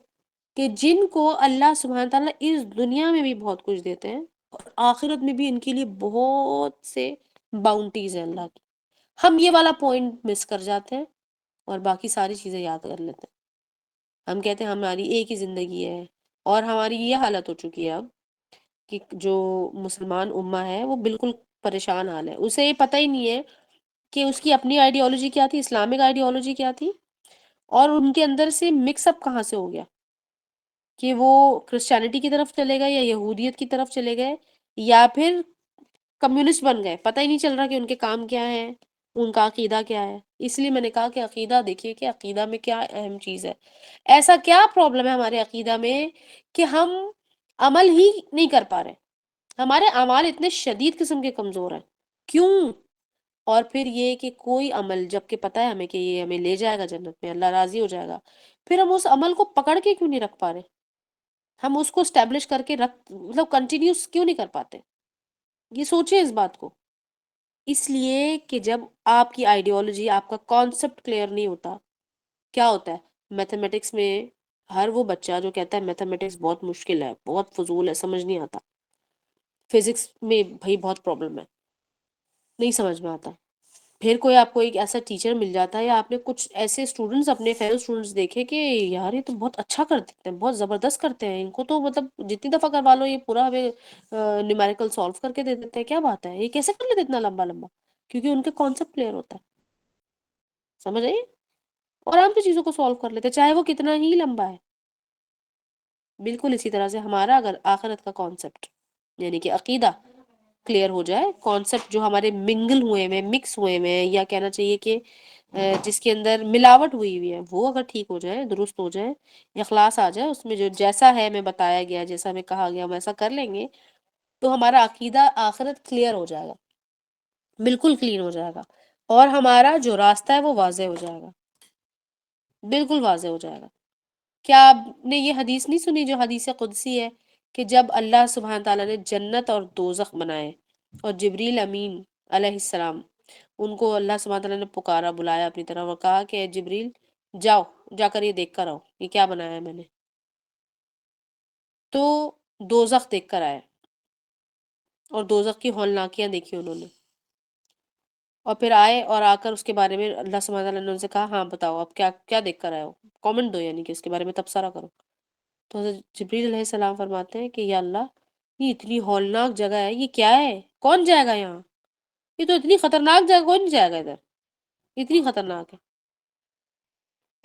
A: کہ جن کو اللہ سبحانہ تعالیٰ اس دنیا میں بھی بہت کچھ دیتے ہیں، اور آخرت میں بھی ان کے لیے بہت سے باؤنٹیز ہیں اللہ کی. ہم یہ والا پوائنٹ مس کر جاتے ہیں اور باقی ساری چیزیں یاد کر لیتے ہیں. ہم کہتے ہیں ہماری ایک ہی زندگی ہے، اور ہماری یہ حالت ہو چکی ہے اب کہ جو مسلمان امہ ہے وہ بالکل پریشان حال ہے. اسے یہ پتہ ہی نہیں ہے کہ اس کی اپنی آئیڈیالوجی کیا تھی، اسلامک آئیڈیالوجی کیا تھی، اور ان کے اندر سے مکس اپ کہاں سے ہو گیا کہ وہ کرسچینٹی کی طرف چلے گئے، یا یہودیت کی طرف چلے گئے، یا پھر کمیونسٹ بن گئے. پتہ ہی نہیں چل رہا کہ ان کے کام کیا ہیں، ان کا عقیدہ کیا ہے. اس لیے میں نے کہا کہ عقیدہ دیکھیے کہ عقیدہ میں کیا اہم چیز ہے. ایسا کیا پرابلم ہے ہمارے عقیدہ میں کہ ہم عمل ہی نہیں کر پا رہے، ہمارے اعمال اتنے شدید قسم کے کمزور ہیں، کیوں؟ اور پھر یہ کہ کوئی عمل جب کہ پتہ ہے ہمیں کہ یہ ہمیں لے جائے گا جنت میں، اللہ راضی ہو جائے گا، پھر ہم اس عمل کو پکڑ کے کیوں نہیں رکھ پا رہے، ہم اس کو اسٹیبلش کر کے مطلب کنٹینیوس کیوں نہیں کر پاتے؟ یہ سوچیں اس بات کو. اس لیے کہ جب آپ کی آئیڈیالوجی، آپ کا کانسیپٹ کلیئر نہیں ہوتا، کیا ہوتا ہے میتھمیٹکس میں ہر وہ بچہ جو کہتا ہے میتھمیٹکس بہت مشکل ہے، بہت فضول ہے، سمجھ نہیں آتا، فزکس میں بھائی بہت پرابلم ہے، نہیں سمجھ میں آتا، پھر کوئی آپ کو ایک ایسا ٹیچر مل جاتا ہے، یا آپ نے کچھ ایسے اسٹوڈنٹس اپنے فیلو اسٹوڈنٹس دیکھے کہ یار یہ تو بہت اچھا کرتے ہیں، بہت زبردست کرتے ہیں، ان کو تو مطلب جتنی دفعہ کروا لو یہ پورا ہمیں نیومیریکل سالو کر کے دے دیتے ہیں، کیا بات ہے، یہ کیسے کر لیتے اتنا لمبا لمبا؟ کیونکہ ان کے کانسیپٹ کلیئر ہوتا ہے، سمجھ آئیے، اور آرام سے چیزوں کو سالو کر لیتے ہیں چاہے وہ کتنا ہی لمبا ہے. بالکل اسی طرح سے ہمارا اگر آخرت کا کانسیپٹ یعنی کہ عقیدہ کلیئر ہو جائے، کانسیپٹ جو ہمارے منگل ہوئے ہوئے مکس ہوئے ہوئے ہیں، یا کہنا چاہیے کہ جس کے اندر ملاوٹ ہوئی ہوئی ہے، وہ اگر ٹھیک ہو جائے، درست ہو جائے، اخلاص آ جائے اس میں، جو جیسا ہے ہمیں بتایا گیا، جیسا ہمیں کہا گیا ہم ایسا کر لیں گے، تو ہمارا عقیدہ آخرت کلیئر ہو جائے گا، بالکل کلین ہو جائے گا، اور ہمارا جو راستہ ہے وہ واضح ہو جائے گا، بالکل واضح ہو جائے گا۔ کیا آپ نے یہ حدیث نہیں سنی جو حدیث قدسی ہے، کہ جب اللہ سبحانہ تعالیٰ نے جنت اور دوزخ بنائے، اور جبریل امین علیہ السلام، ان کو اللہ سبحانہ تعالیٰ نے پکارا، بلایا اپنی طرف اور کہا کہ اے جبریل جاؤ، جا کر یہ دیکھ کر آؤ، یہ کیا بنایا ہے میں نے، تو دوزخ دیکھ کر آئے، اور دوزخ کی ہولناکیاں دیکھی انہوں نے، اور پھر آئے اور آ کر اس کے بارے میں اللہ سبحانہ تعالیٰ نے ان سے کہا ہاں بتاؤ اب کیا کیا دیکھ کر آئے ہو، کامنٹ دو، یعنی کہ اس کے بارے میں تبصرہ کرو۔ تو حضرت جبریل علیہ السلام فرماتے ہیں کہ یا اللہ، یہ اتنی ہولناک جگہ ہے، یہ کیا ہے، کون جائے گا یہاں، یہ تو اتنی خطرناک جگہ، کون نہیں جائے گا ادھر، اتنی خطرناک ہے۔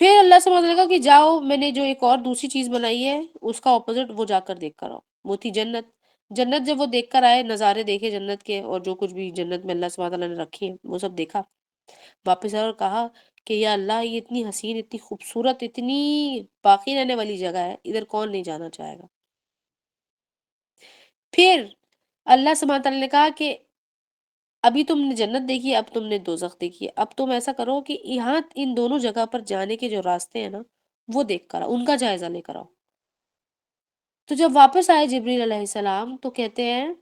A: پھر اللہ سبحانہ تعالیٰ نے کہا کہ جاؤ، میں نے جو ایک اور دوسری چیز بنائی ہے اس کا اپوزٹ وہ جا کر دیکھ کر آؤ، وہ تھی جنت۔ جنت جب وہ دیکھ کر آئے، نظارے دیکھے جنت کے، اور جو کچھ بھی جنت میں اللہ سبحانہ تعالیٰ نے رکھی ہے وہ سب دیکھا، واپس آئے اور کہا کہ یا اللہ، یہ اتنی حسین، اتنی خوبصورت، اتنی باقی رہنے والی جگہ ہے، ادھر کون نہیں جانا چاہے گا۔ پھر اللہ سبحانہ تعالیٰ نے کہا کہ ابھی تم نے جنت دیکھی، اب تم نے دوزخ دیکھی، اب تم ایسا کرو کہ یہاں ان دونوں جگہ پر جانے کے جو راستے ہیں نا، وہ دیکھ کر آؤ، ان کا جائزہ لے کر آؤ۔ تو جب واپس آئے جبریل علیہ السلام تو کہتے ہیں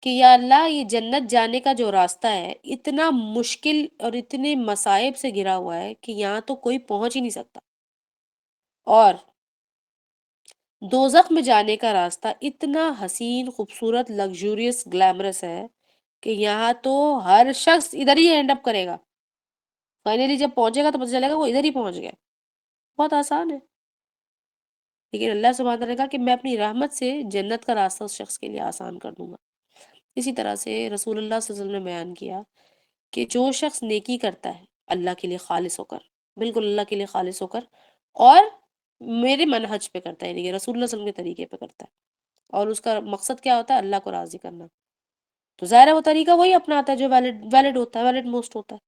A: کہ یا اللہ، یہ جنت جانے کا جو راستہ ہے اتنا مشکل اور اتنے مصائب سے گھرا ہوا ہے کہ یہاں تو کوئی پہنچ ہی نہیں سکتا، اور دوزخ میں جانے کا راستہ اتنا حسین، خوبصورت، لگزوریس، گلیمرس ہے کہ یہاں تو ہر شخص ادھر ہی اینڈ اپ کرے گا، فائنلی جب پہنچے گا تو پتہ چلے گا وہ ادھر ہی پہنچ گیا۔ بہت آسان ہے، لیکن اللہ سبحانہ تعالیٰ نے کہا کہ میں اپنی رحمت سے جنت کا راستہ اس شخص کے لیے آسان کر دوں گا۔ اسی طرح سے رسول اللہ صلی اللہ علیہ وسلم نے بیان کیا کہ جو شخص نیکی کرتا ہے اللہ کے لیے خالص ہو کر، بالکل اللہ کے لیے خالص ہو کر، اور میرے منہج پہ کرتا ہے، یعنی کہ رسول اللہ صلی اللہ علیہ وسلم کے طریقے پہ کرتا ہے، اور اس کا مقصد کیا ہوتا ہے، اللہ کو راضی کرنا، تو ظاہر ہے وہ طریقہ وہی اپناتا ہے جو ویلڈ ہوتا ہے، ویلڈ موسٹ ہوتا ہے۔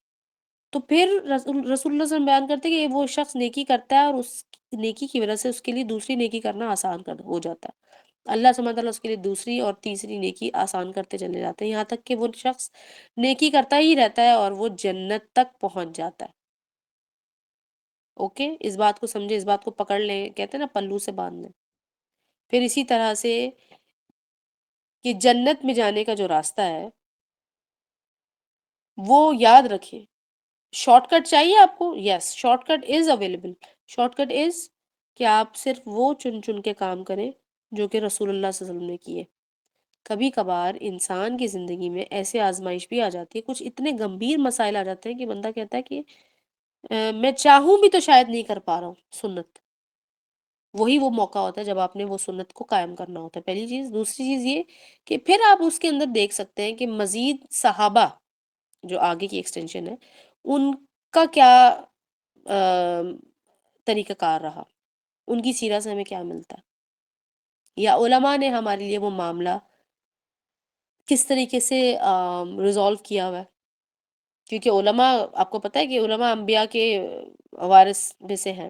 A: تو پھر رسول اللہ صلی اللہ علیہ وسلم بیان کرتے ہیں کہ وہ شخص نیکی کرتا ہے، اور اس نیکی کی وجہ سے اس کے لیے دوسری نیکی کرنا آسان ہو جاتا ہے، اللہ سبحانہ تعالیٰ اس کے لیے دوسری اور تیسری نیکی آسان کرتے چلے جاتے ہیں، یہاں تک کہ وہ شخص نیکی کرتا ہی رہتا ہے اور وہ جنت تک پہنچ جاتا ہے۔ اوکے، اس بات کو سمجھے، اس بات کو پکڑ لیں، کہتے ہیں نا پلو سے باندھ لیں۔ پھر اسی طرح سے کہ جنت میں جانے کا جو راستہ ہے وہ یاد رکھیں، شارٹ کٹ چاہیے آپ کو، yes short cut is available, short cut is کہ آپ صرف وہ چن چن کے کام کریں جو کہ رسول اللہ صلی اللہ علیہ وسلم نے کیے۔ کبھی کبھار انسان کی زندگی میں ایسے آزمائش بھی آ جاتی ہے، کچھ اتنے گمبھیر مسائل آ جاتے ہیں کہ بندہ کہتا ہے کہ میں چاہوں بھی تو شاید نہیں کر پا رہا ہوں سنت، وہی وہ موقع ہوتا ہے جب آپ نے وہ سنت کو قائم کرنا ہوتا ہے، پہلی چیز۔ دوسری چیز یہ کہ پھر آپ اس کے اندر دیکھ سکتے ہیں کہ مزید صحابہ جو آگے کی ایکسٹینشن ہے، ان کا کیا طریقہ کار رہا، ان کی سیرت سے ہمیں کیا ملتا ہے، یا علماء نے ہمارے لیے وہ معاملہ کس طریقے سے ریزالو کیا ہوا ہے، کیونکہ علماء، آپ کو پتہ ہے کہ علماء انبیاء کے وارث میں سے ہیں،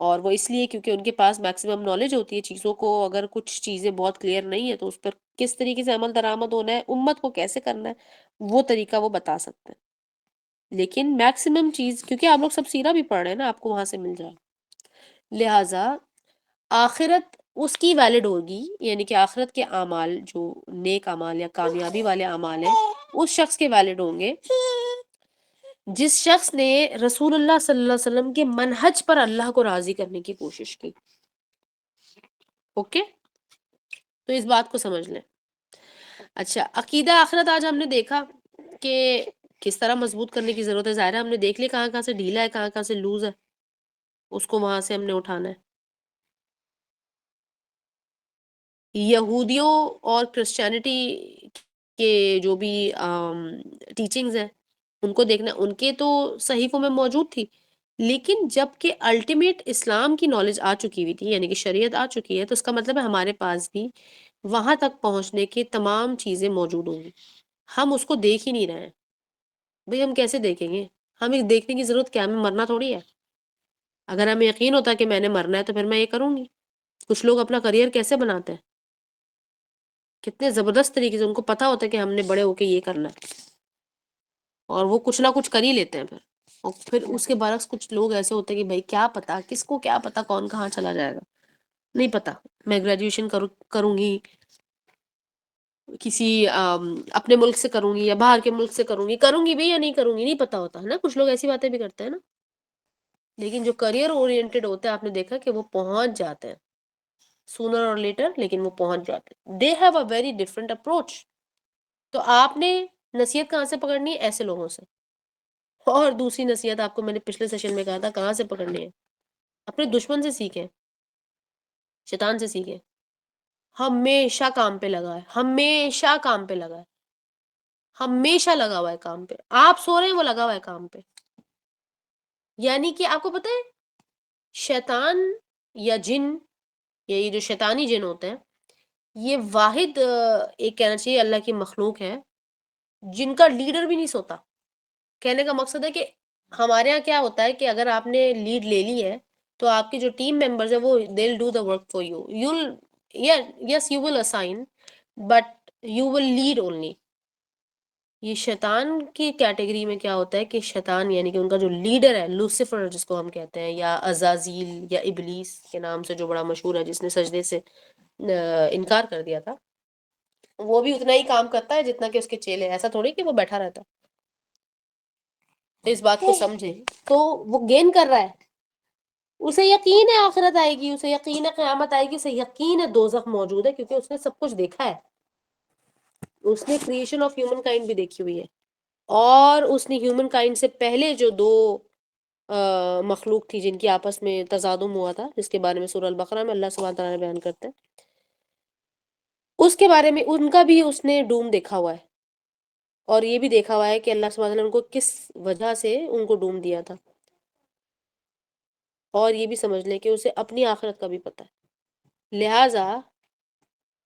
A: اور وہ اس لیے کیونکہ ان کے پاس میکسیمم نالج ہوتی ہے چیزوں کو، اگر کچھ چیزیں بہت کلیئر نہیں ہے تو اس پر کس طریقے سے عمل درآمد ہونا ہے، امت کو کیسے کرنا ہے، وہ طریقہ وہ بتا سکتے ہیں۔ لیکن میکسیمم چیز، کیونکہ آپ لوگ سب سیرہ بھی پڑھ رہے ہیں نا، آپ کو وہاں سے مل جائے، لہٰذا آخرت اس کی ویلڈ ہوگی، یعنی کہ آخرت کے اعمال جو نیک اعمال یا کامیابی والے اعمال ہیں اس شخص کے ویلڈ ہوں گے جس شخص نے رسول اللہ صلی اللہ علیہ وسلم کے منہج پر اللہ کو راضی کرنے کی کوشش کی۔ اوکے، تو اس بات کو سمجھ لیں۔ اچھا، عقیدہ آخرت آج ہم نے دیکھا کہ کس طرح مضبوط کرنے کی ضرورت ہے، ظاہر ہے ہم نے دیکھ لیا کہاں کہاں سے ڈھیلا ہے، کہاں کہاں سے لوز ہے، اس کو وہاں سے ہم نے اٹھانا ہے۔ یہودیوں اور کرسچینٹی کے جو بھی ٹیچنگز ہیں ان کو دیکھنا، ان کے تو صحیفوں میں موجود تھی، لیکن جب کہ الٹیمیٹ اسلام کی نالج آ چکی ہوئی تھی، یعنی کہ شریعت آ چکی ہے، تو اس کا مطلب ہے ہمارے پاس بھی وہاں تک پہنچنے کی تمام چیزیں موجود ہوں گی، ہم اس کو دیکھ ہی نہیں رہے ہیں. بھئی ہم کیسے دیکھیں گے؟ ہمیں دیکھنے کی ضرورت کیا، ہمیں مرنا تھوڑی ہے. اگر ہمیں یقین ہوتا کہ میں نے مرنا ہے تو پھر میں یہ کروں گی. کچھ لوگ اپنا کریئر کیسے بناتے ہیں، کتنے زبردست طریقے سے، ان کو پتا ہوتا ہے کہ ہم نے بڑے ہو کے یہ کرنا ہے، اور وہ کچھ نہ کچھ کر ہی لیتے ہیں پھر. اور پھر اس کے برعکس کچھ لوگ ایسے ہوتے ہیں کہ بھائی کیا پتا، کس کو کیا پتا کون کہاں چلا جائے گا، نہیں پتا. میں گریجویشن کروں گی کسی اپنے ملک سے کروں گی یا باہر کے ملک سے کروں گی بھی یا نہیں کروں گی، نہیں پتا ہوتا ہے نا. کچھ لوگ ایسی باتیں بھی کرتے ہیں نا. لیکن جو کریئر اورینٹڈ ہوتا ہے، آپ نے دیکھا کہ وہ پہنچ جاتے ہیں سونر اور لیٹر، لیکن وہ پہنچ جاتے ہیں. They have a very different approach. تو آپ نے نصیحت کہاں سے پکڑنی ہے؟ ایسے لوگوں سے. اور دوسری نصیحت آپ کو میں نے پچھلے سیشن میں کہا تھا کہاں سے پکڑنی ہے، اپنے دشمن سے سیکھیں، شیطان سے سیکھیں. ہمیشہ کام پہ لگا ہے، ہمیشہ کام پہ لگا ہے، ہمیشہ لگا ہوا ہے کام پہ. آپ سو رہے ہیں وہ لگا ہوا ہے کام پہ. یعنی کہ آپ کو پتہ ہے شیطان یا جن، یا یہ جو شیطانی جن ہوتے ہیں، یہ واحد ایک کہنا چاہیے اللہ کی مخلوق ہے جن کا لیڈر بھی نہیں سوتا. کہنے کا مقصد ہے کہ ہمارے ہاں کیا ہوتا ہے کہ اگر آپ نے لیڈ لے لی ہے تو آپ کے جو ٹیم ممبرز ہیں وہ they'll do the work for you. Yes, you will assign, but you will lead only. یہ شیطان کی کیٹیگری میں کیا ہوتا ہے کہ شیطان یعنی کہ ان کا جو لیڈر ہے، لوسیفر جس کو ہم کہتے ہیں، یا عزازیل یا ابلیس کے نام سے جو بڑا مشہور ہے، جس نے سجدے سے انکار کر دیا تھا، وہ بھی اتنا ہی کام کرتا ہے جتنا کہ اس کے چیلے. ایسا تھوڑی کہ وہ بیٹھا رہتا. اس بات کو سمجھے تو وہ گین کر رہا ہے. اسے یقین ہے آخرت آئے گی، اسے یقین ہے قیامت آئے گی، اسے یقین ہے دوزخ موجود ہے، کیونکہ اس نے سب کچھ دیکھا ہے. اس نے کریشن آف ہیومن کائنڈ بھی دیکھی ہوئی ہے، اور اس نے ہیومن کائنڈ سے پہلے جو دو مخلوق تھی جن کی آپس میں تصادم ہوا تھا، جس کے بارے میں سورہ البقرہ میں اللہ سبحانہ تعالیٰ نے بیان کرتے ہیں، اس کے بارے میں ان کا بھی اس نے ڈوم دیکھا ہوا ہے. اور یہ بھی دیکھا ہوا ہے کہ اللہ سبحانہ تعالیٰ نے ان کو کس وجہ سے ان کو ڈوم دیا تھا. اور یہ بھی سمجھ لیں کہ اسے اپنی آخرت کا بھی پتہ ہے. لہٰذا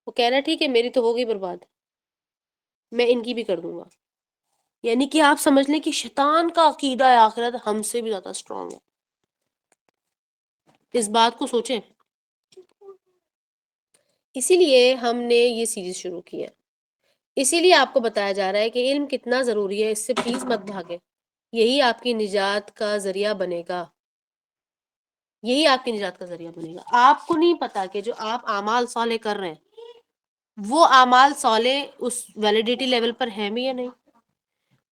A: وہ کہنا ٹھیک ہے میری تو ہوگی برباد، میں ان کی بھی کر دوں گا. یعنی کہ آپ سمجھ لیں کہ شیطان کا عقیدہ آخرت ہم سے بھی زیادہ اسٹرانگ ہے. اس بات کو سوچیں. اسی لیے ہم نے یہ سیریز شروع کی ہے، اسی لیے آپ کو بتایا جا رہا ہے کہ علم کتنا ضروری ہے. اس سے پلیز مت بھاگیں، یہی آپ کی نجات کا ذریعہ بنے گا. یہی آپ کی نجات کا ذریعہ بنے گا. آپ کو نہیں پتا کہ جو آپ اعمال صالح کر رہے ہیں وہ اعمال صالح اس ویلیڈیٹی لیول پر ہیں بھی یا نہیں.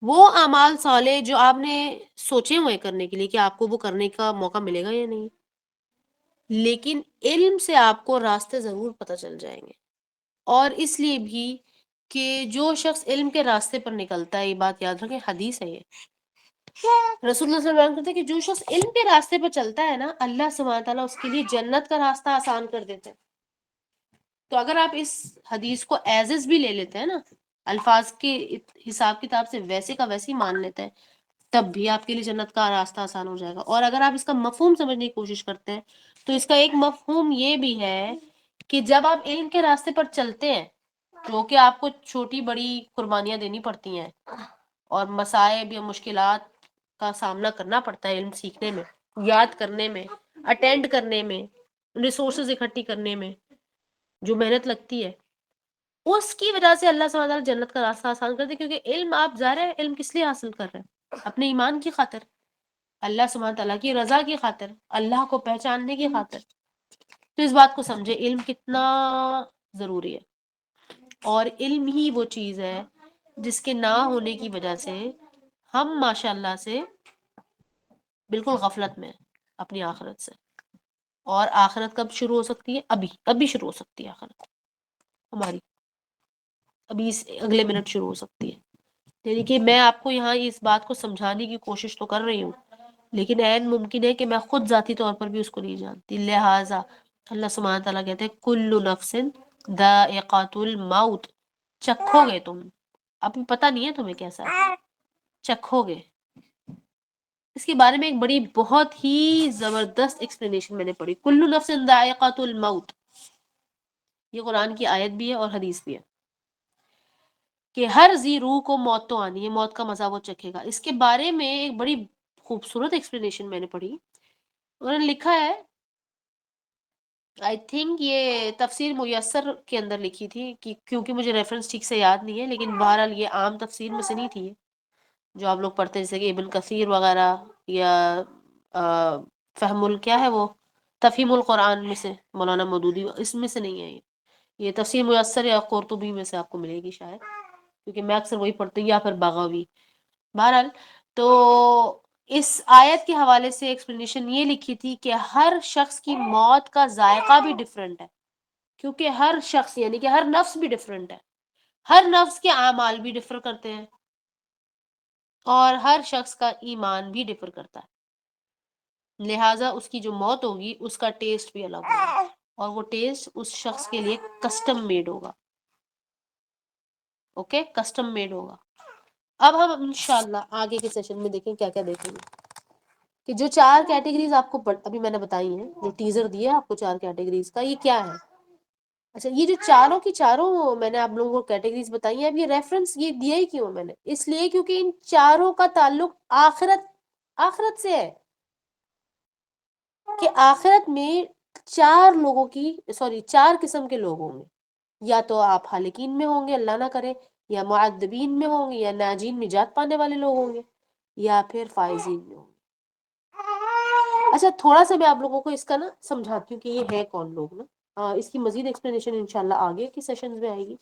A: وہ اعمال صالح جو آپ نے سوچے ہوئے کرنے کے لیے کہ آپ کو وہ کرنے کا موقع ملے گا یا نہیں. لیکن علم سے آپ کو راستے ضرور پتہ چل جائیں گے. اور اس لیے بھی کہ جو شخص علم کے راستے پر نکلتا ہے، یہ بات یاد رکھیں، حدیث ہے یہ، رسول اللہ صلی اللہ علیہ وسلم کہتے ہیں کہ جو شخص علم کے راستے پر چلتا ہے نا، اللہ سبحانہ تعالیٰ اس کے لیے جنت کا راستہ آسان کر دیتے ہیں. تو اگر آپ اس حدیث کو ایز از بھی لے لیتے ہیں نا، الفاظ کے حساب کتاب سے ویسے کا ویسے ہی مان لیتے ہیں، تب بھی آپ کے لیے جنت کا راستہ آسان ہو جائے گا. اور اگر آپ اس کا مفہوم سمجھنے کی کوشش کرتے ہیں تو اس کا ایک مفہوم یہ بھی ہے کہ جب آپ علم کے راستے پر چلتے ہیں، جو کہ آپ کو چھوٹی بڑی قربانیاں دینی پڑتی ہیں اور مصائب یا مشکلات کا سامنا کرنا پڑتا ہے علم سیکھنے میں، یاد کرنے میں، اٹینڈ کرنے میں، ریسورسز اکٹھی کرنے میں جو محنت لگتی ہے، اس کی وجہ سے اللہ سبحانہ وتعالی جنت کا راستہ آسان کر دے. کیونکہ علم آپ ظاہر ہے علم کس لیے حاصل کر رہے ہیں؟ اپنے ایمان کی خاطر، اللہ سبحانہ تعالیٰ کی رضا کی خاطر، اللہ کو پہچاننے کی خاطر. تو اس بات کو سمجھے علم کتنا ضروری ہے. اور علم ہی وہ چیز ہے جس کے نہ ہونے کی وجہ سے ہم ماشاءاللہ سے بالکل غفلت میں اپنی آخرت سے. اور آخرت کب شروع ہو سکتی ہے؟ ابھی شروع ہو سکتی ہے آخرت ہماری، ابھی اس اگلے منٹ شروع ہو سکتی ہے. یعنی کہ میں آپ کو یہاں اس بات کو سمجھانے کی کوشش تو کر رہی ہوں، لیکن عین ممکن ہے کہ میں خود ذاتی طور پر بھی اس کو نہیں جانتی. لہٰذا اللہ سبحانہ تعالیٰ کہتے ہیں کل نفس ذائقۃ الموت. چکھو گے تم، ابھی پتہ نہیں ہے تمہیں کیسا ہے، چکھو گے. اس کے بارے میں ایک بڑی بہت ہی زبردست ایکسپلینیشن میں نے پڑھی. کل نفس ذائقۃ الموت. یہ قرآن کی آیت بھی ہے اور حدیث بھی ہے کہ ہر ذی روح کو موت تو آنی ہے، موت کا مزہ وہ چکھے گا. اس کے بارے میں ایک بڑی خوبصورت ایکسپلینیشن میں نے پڑھی. انہوں نے لکھا ہے، آئی تھنک یہ تفسیر میسر کے اندر لکھی تھی کہ کیونکہ مجھے ریفرنس ٹھیک سے یاد نہیں ہے، لیکن بہرحال یہ عام تفسیر میں سے نہیں تھی جو آپ لوگ پڑھتے ہیں، جیسے کہ ابن کثیر وغیرہ یا فہم کیا ہے وہ تفہیم القرآن میں سے مولانا مودودی، اس میں سے نہیں ہے یہ تفسیر میسر یا قرطبی میں سے آپ کو ملے گی شاید، کیونکہ میں اکثر وہی پڑھتی ہوں، یا پھر بغوی. بہرحال تو اس آیت کے حوالے سے ایکسپلینیشن یہ لکھی تھی کہ ہر شخص کی موت کا ذائقہ بھی ڈفرینٹ ہے، کیونکہ ہر شخص یعنی کہ ہر نفس بھی ڈفرینٹ ہے، ہر نفس کے اعمال بھی ڈفر کرتے ہیں، اور ہر شخص کا ایمان بھی ڈفر کرتا ہے، لہٰذا اس کی جو موت ہوگی اس کا ٹیسٹ بھی الگ ہوگا، اور وہ ٹیسٹ اس شخص کے لیے کسٹم میڈ ہوگا. اوکے، کسٹم میڈ ہوگا. اب ہم انشاءاللہ آگے کے سیشن میں دیکھیں کیا کیا دیکھیں گے، کہ جو 4 کیٹیگریز آپ کو ابھی میں نے بتائی ہیں، جو ٹیزر دیا آپ کو 4 کیٹیگریز کا، یہ کیا ہے؟ اچھا، یہ جو چاروں کی چاروں میں نے آپ لوگوں کو کیٹیگریز بتائی ہیں، اب یہ ریفرنس یہ دیا ہی کیوں میں نے؟ اس لیے کیونکہ ان چاروں کا تعلق آخرت سے ہے، کہ آخرت میں 4 قسم کے لوگ ہوں گے. یا تو آپ حالکین میں ہوں گے، اللہ نہ کرے، یا معذبین میں ہوں گے، یا ناجین نجات پانے والے لوگ ہوں گے، یا پھر فائزین میں ہوں گے. اچھا، تھوڑا سا میں آپ لوگوں کو اس کا نا سمجھاتی ہوں کہ یہ ہے کون لوگ نا. اس کی مزید ایکسپلینیشن انشاءاللہ آگے کی سیشنز میں آئے گی،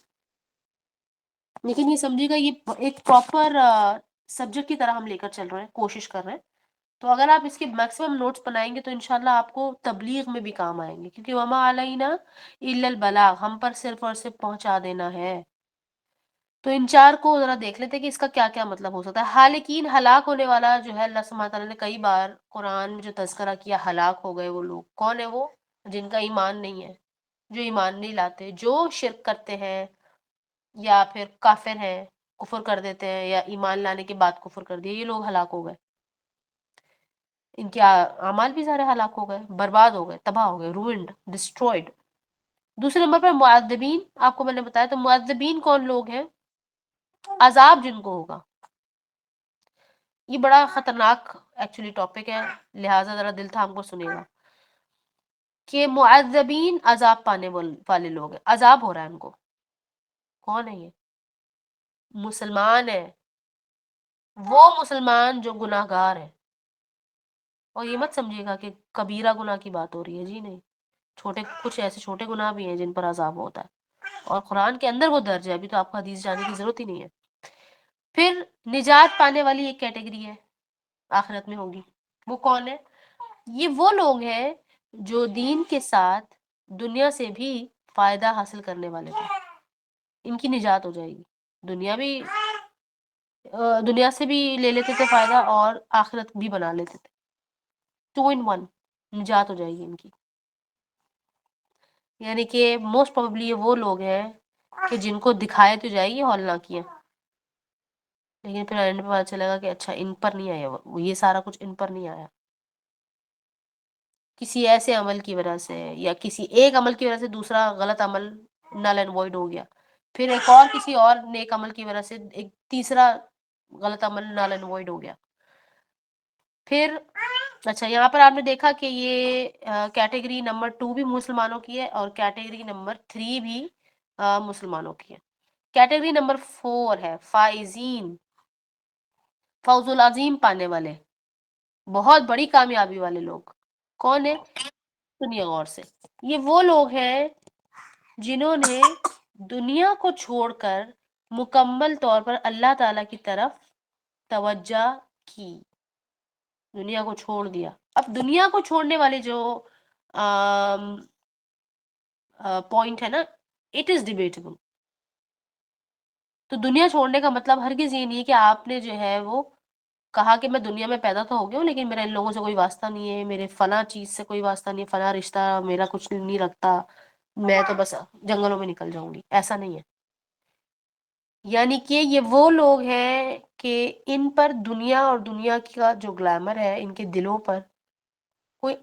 A: لیکن یہ سمجھے گا یہ ایک پراپر سبجیکٹ کی طرح ہم لے کر چل رہے ہیں، کوشش کر رہے ہیں. تو اگر آپ اس کے میکسیمم نوٹس بنائیں گے تو انشاءاللہ آپ کو تبلیغ میں بھی کام آئیں گے، کیونکہ وما علینا الا البلاغ، ہم پر صرف اور صرف پہنچا دینا ہے. تو ان 4 کو ذرا دیکھ لیتے کہ اس کا کیا کیا مطلب ہو سکتا ہے. حالکین، ہلاک ہونے والا جو ہے، اللہ سبحانہ تعالیٰ نے کئی بار قرآن میں جو تذکرہ کیا، ہلاک ہو گئے وہ لوگ. کون ہے وہ؟ جن کا ایمان نہیں ہے، جو ایمان نہیں لاتے، جو شرک کرتے ہیں، یا پھر کافر ہیں، کفر کر دیتے ہیں، یا ایمان لانے کے بعد کفر کر دیا، یہ لوگ ہلاک ہو گئے. ان کے اعمال بھی سارے ہلاک ہو گئے، برباد ہو گئے، تباہ ہو گئے، روئنڈ، ڈسٹرائڈ. دوسرے نمبر پر معذبین، آپ کو میں نے بتایا. تو معذبین کون لوگ ہیں؟ عذاب جن کو ہوگا. یہ بڑا خطرناک ایکچولی ٹاپک ہے، لہٰذا ذرا دل تھام کو سنیے گا کہ معذبین عذاب پانے والے لوگ ہیں، عذاب ہو رہا ہے ان کو. کون ہے یہ؟ مسلمان ہے، وہ مسلمان جو گناہ گار ہے. اور یہ مت سمجھیے گا کہ کبیرہ گناہ کی بات ہو رہی ہے، جی نہیں، کچھ ایسے چھوٹے گناہ بھی ہیں جن پر عذاب ہوتا ہے، اور قرآن کے اندر وہ درج ہے. ابھی تو آپ کو حدیث جاننے کی ضرورت ہی نہیں ہے. پھر نجات پانے والی ایک کیٹیگری ہے، آخرت میں ہوگی. وہ کون ہے؟ یہ وہ لوگ ہیں جو دین کے ساتھ دنیا سے بھی فائدہ حاصل کرنے والے تھے. ان کی نجات ہو جائے گی. دنیا سے بھی لے لیتے تھے فائدہ، اور آخرت بھی بنا لیتے تھے. 2 in 1 نجات ہو جائے گی ان کی. یعنی کہ موسٹ پروبلی یہ وہ لوگ ہیں کہ جن کو دکھائے تو جائے گی ہال نہ کیا، لیکن پھر اینڈ میں پتا چلے گا کہ اچھا ان پر نہیں آیا، یہ سارا کچھ ان پر نہیں آیا. کسی ایسے عمل کی وجہ سے، یا کسی ایک عمل کی وجہ سے دوسرا غلط عمل نل اینڈ وائڈ ہو گیا، پھر ایک اور کسی اور نیک عمل کی وجہ سے ایک تیسرا غلط عمل نل اینڈ وائڈ ہو گیا. پھر اچھا، یہاں پر آپ نے دیکھا کہ یہ کیٹیگری نمبر 2 بھی مسلمانوں کی ہے، اور کیٹیگری نمبر 3 بھی مسلمانوں کی ہے. کیٹیگری نمبر 4 ہے فائزین، فوز العظیم پانے والے، بہت بڑی کامیابی والے لوگ. کون ہے؟ سنیے غور سے. یہ وہ لوگ ہیں جنہوں نے دنیا کو چھوڑ کر مکمل طور پر اللہ تعالی کی طرف توجہ کی، دنیا کو چھوڑ دیا. اب دنیا کو چھوڑنے والے جو پوائنٹ ہے نا، اٹ از ڈیبیٹیبل. تو دنیا چھوڑنے کا مطلب ہرگز یہ نہیں ہے کہ آپ نے جو ہے وہ کہا کہ میں دنیا میں پیدا تو ہو گیا ہوں، لیکن میرا ان لوگوں سے کوئی واسطہ نہیں ہے، میرے فلاں چیز سے کوئی واسطہ نہیں ہے، فلاں رشتہ میرا کچھ نہیں رکھتا، میں تو بس جنگلوں میں نکل جاؤں گی. ایسا نہیں ہے. یعنی کہ یہ وہ لوگ ہیں کہ ان پر دنیا اور دنیا کا جو گلیمر ہے ان کے دلوں پر کوئی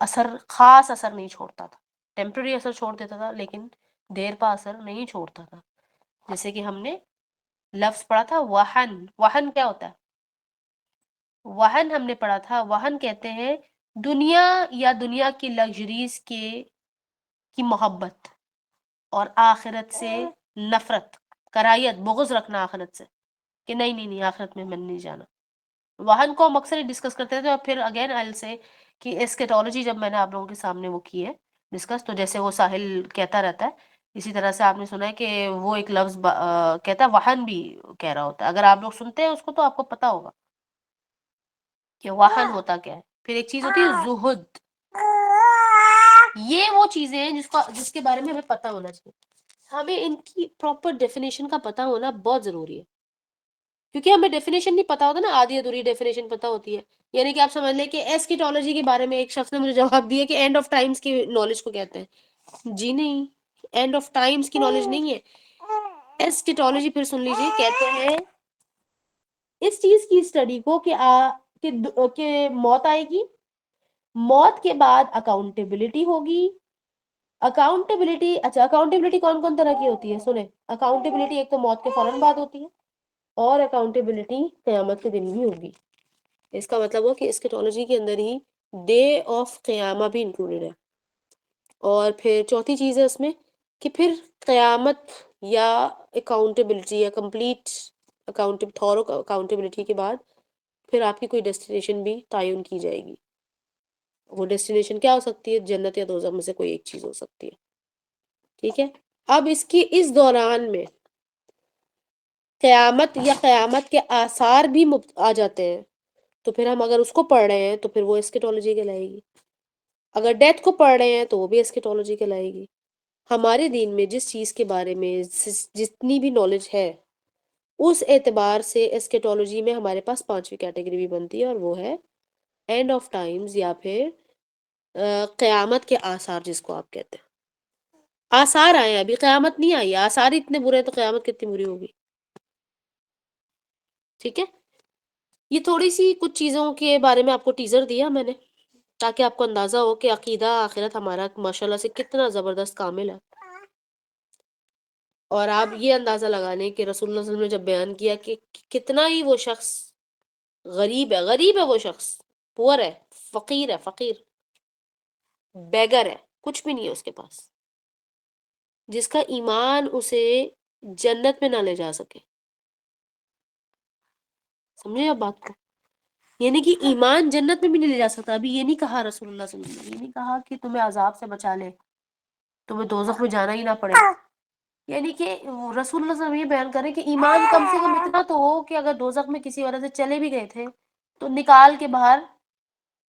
A: خاص اثر نہیں چھوڑتا تھا. ٹیمپرری اثر چھوڑ دیتا تھا، لیکن دیر پا اثر نہیں چھوڑتا تھا. جیسے کہ ہم نے لفظ پڑھا تھا وہن. وہن کیا ہوتا ہے؟ وہن ہم نے پڑھا تھا. وہن کہتے ہیں دنیا یا دنیا کی لگژریز کی محبت اور آخرت سے نفرت، کراہیت، بغض رکھنا آخرت سے، کہ نہیں نہیں نہیں آخرت میں نہیں جانا. وہن کو ہم اکثر ڈسکس کرتے تھے. اور پھر اگین آئی سے کہ اسکیٹولوجی جب میں نے آپ لوگوں کے سامنے وہ کی ہے ڈسکس، تو جیسے وہ ساحل کہتا رہتا ہے اسی طرح سے آپ نے سنا ہے کہ وہ ایک لفظ کہتا ہے وہن بھی کہہ رہا ہوتا ہے. اگر آپ لوگ سنتے ہیں اس کو تو آپ کو پتا ہوگا کہ وہن ہوتا کیا ہے. پھر ایک چیز ہوتی ہے زہد. یہ وہ چیزیں ہیں جس کے بارے میں ہمیں پتا ہونا چاہیے. ہمیں ان کی پراپر ڈیفینیشن کا پتا ہونا بہت ضروری ہے، کیونکہ ہمیں ڈیفینیشن نہیں پتا ہوتا نا، آدھی ادھوری ڈیفینیشن پتا ہوتی ہے. یعنی کہ آپ سمجھ لیں کہ ایسکیٹولوجی کے بارے میں ایک شخص نے مجھے جواب دیا کہ اینڈ آف ٹائمز کی نالج کو کہتے ہیں. جی نہیں، اینڈ آف ٹائمز کی نالج نہیں ہے. ایسکیٹولوجی پھر سن لیجیے، کہتے ہیں اس چیز کی اسٹڈی کو کہ موت آئے گی، موت کے بعد اکاؤنٹیبلٹی ہوگی. اکاؤنٹیبلٹی، اچھا اکاؤنٹیبلٹی کون کون طرح کی ہوتی ہے؟ سنیں، اکاؤنٹیبلٹی ایک تو موت کے فوراً بعد ہوتی ہے، اور اکاؤنٹیبلٹی قیامت کے دن بھی ہوگی. اس کا مطلب ہو کہ اسکیٹولوجی کے اندر ہی ڈے آف قیامہ بھی انکلوڈیڈ ہے. اور پھر چوتھی چیز ہے اس میں کہ پھر قیامت یا اکاؤنٹیبلٹی یا کمپلیٹ تھورو اکاؤنٹیبلٹی کے بعد پھر آپ کی کوئی ڈیسٹینیشن بھی تعین کی جائے گی. وہ ڈیسٹینیشن کیا ہو سکتی ہے؟ جنت یا دوزخ میں سے کوئی ایک چیز ہو سکتی ہے. ٹھیک ہے. اب اس دوران میں قیامت یا قیامت کے آثار بھی آ جاتے ہیں، تو پھر ہم اگر اس کو پڑھ رہے ہیں تو پھر وہ اسکیٹولوجی کہلائے گی. اگر ڈیتھ کو پڑھ رہے ہیں تو وہ بھی اسکیٹولوجی کہلائے گی. ہمارے دین میں جس چیز کے بارے میں جتنی بھی نالج ہے اس اعتبار سے اسکیٹولوجی میں ہمارے پاس 5ویں کیٹیگری بھی بنتی ہے، اور وہ ہے اینڈ آف ٹائمز یا پھر قیامت کے آثار جس کو آپ کہتے ہیں. آثار آئے ہیں، ابھی قیامت نہیں آئی. آثار اتنے برے تو قیامت کتنی بری ہوگی. ٹھیک ہے. یہ تھوڑی سی کچھ چیزوں کے بارے میں آپ کو ٹیزر دیا میں نے، تاکہ آپ کو اندازہ ہو کہ عقیدہ آخرت ہمارا ماشاءاللہ سے کتنا زبردست کامل ہے. اور آپ یہ اندازہ لگا لیں کہ رسول اللہ صلی اللہ علیہ وسلم نے جب بیان کیا کہ کتنا ہی وہ شخص غریب ہے وہ شخص پور ہے، فقیر بیگر ہے، کچھ بھی نہیں ہے اس کے پاس، جس کا ایمان اسے جنت میں نہ لے جا سکے. سمجھے آپ بات کو؟ یعنی کہ ایمان جنت میں بھی نہیں لے جا سکتا. ابھی یہ نہیں کہا رسول اللہ صلی اللہ علیہ وسلم، یہ نہیں کہا کہ تمہیں عذاب سے بچا لے، تمہیں دوزخ میں جانا ہی نہ پڑے. یعنی کہ رسول اللہ صلی اللہ علیہ وسلم یہ بیان کریں کہ ایمان کم سے کم اتنا تو ہو کہ اگر دوزخ میں کسی وجہ سے چلے بھی گئے تھے تو نکال کے باہر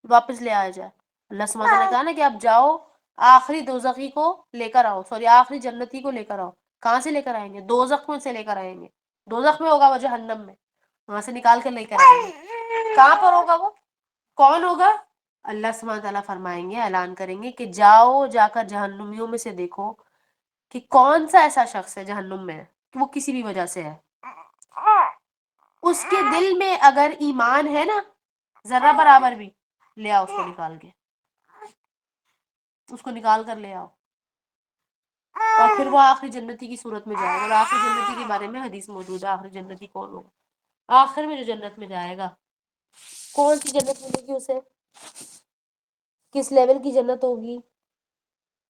A: واپس لے آیا جائے. اللہ سبحانہ وتعالیٰ نے کہا نا کہ آپ جاؤ آخری دوزخی کو لے کر آؤ، آخری جنتی کو لے کر آؤ. کہاں سے لے کر آئیں گے؟ دوزخ میں سے لے کر آئیں گے. دوزخ میں ہوگا وہ جہنم میں، وہاں سے نکال کر لے کر آئیں گے. کہاں پر ہوگا وہ؟ کون ہوگا؟ اللہ سبحانہ تعالیٰ فرمائیں گے، اعلان کریں گے کہ جاؤ جا کر جہنمیوں میں سے دیکھو کہ کون سا ایسا شخص ہے جہنم میں کہ وہ کسی بھی وجہ سے ہے، اس کے دل میں اگر ایمان ہے نا ذرہ برابر بھی، لے آؤ اس کو نکال کے، اس کو نکال کر لے آؤ. اور پھر وہ آخری جنتی کی صورت میں جائے گا. اور آخری جنتی کے بارے میں حدیث موجود ہے. آخری جنتی کون ہوگا؟ آخر میں جو جنت میں جائے گا. کون سی جنت ملے گی اسے؟ کس لیول کی جنت ہوگی؟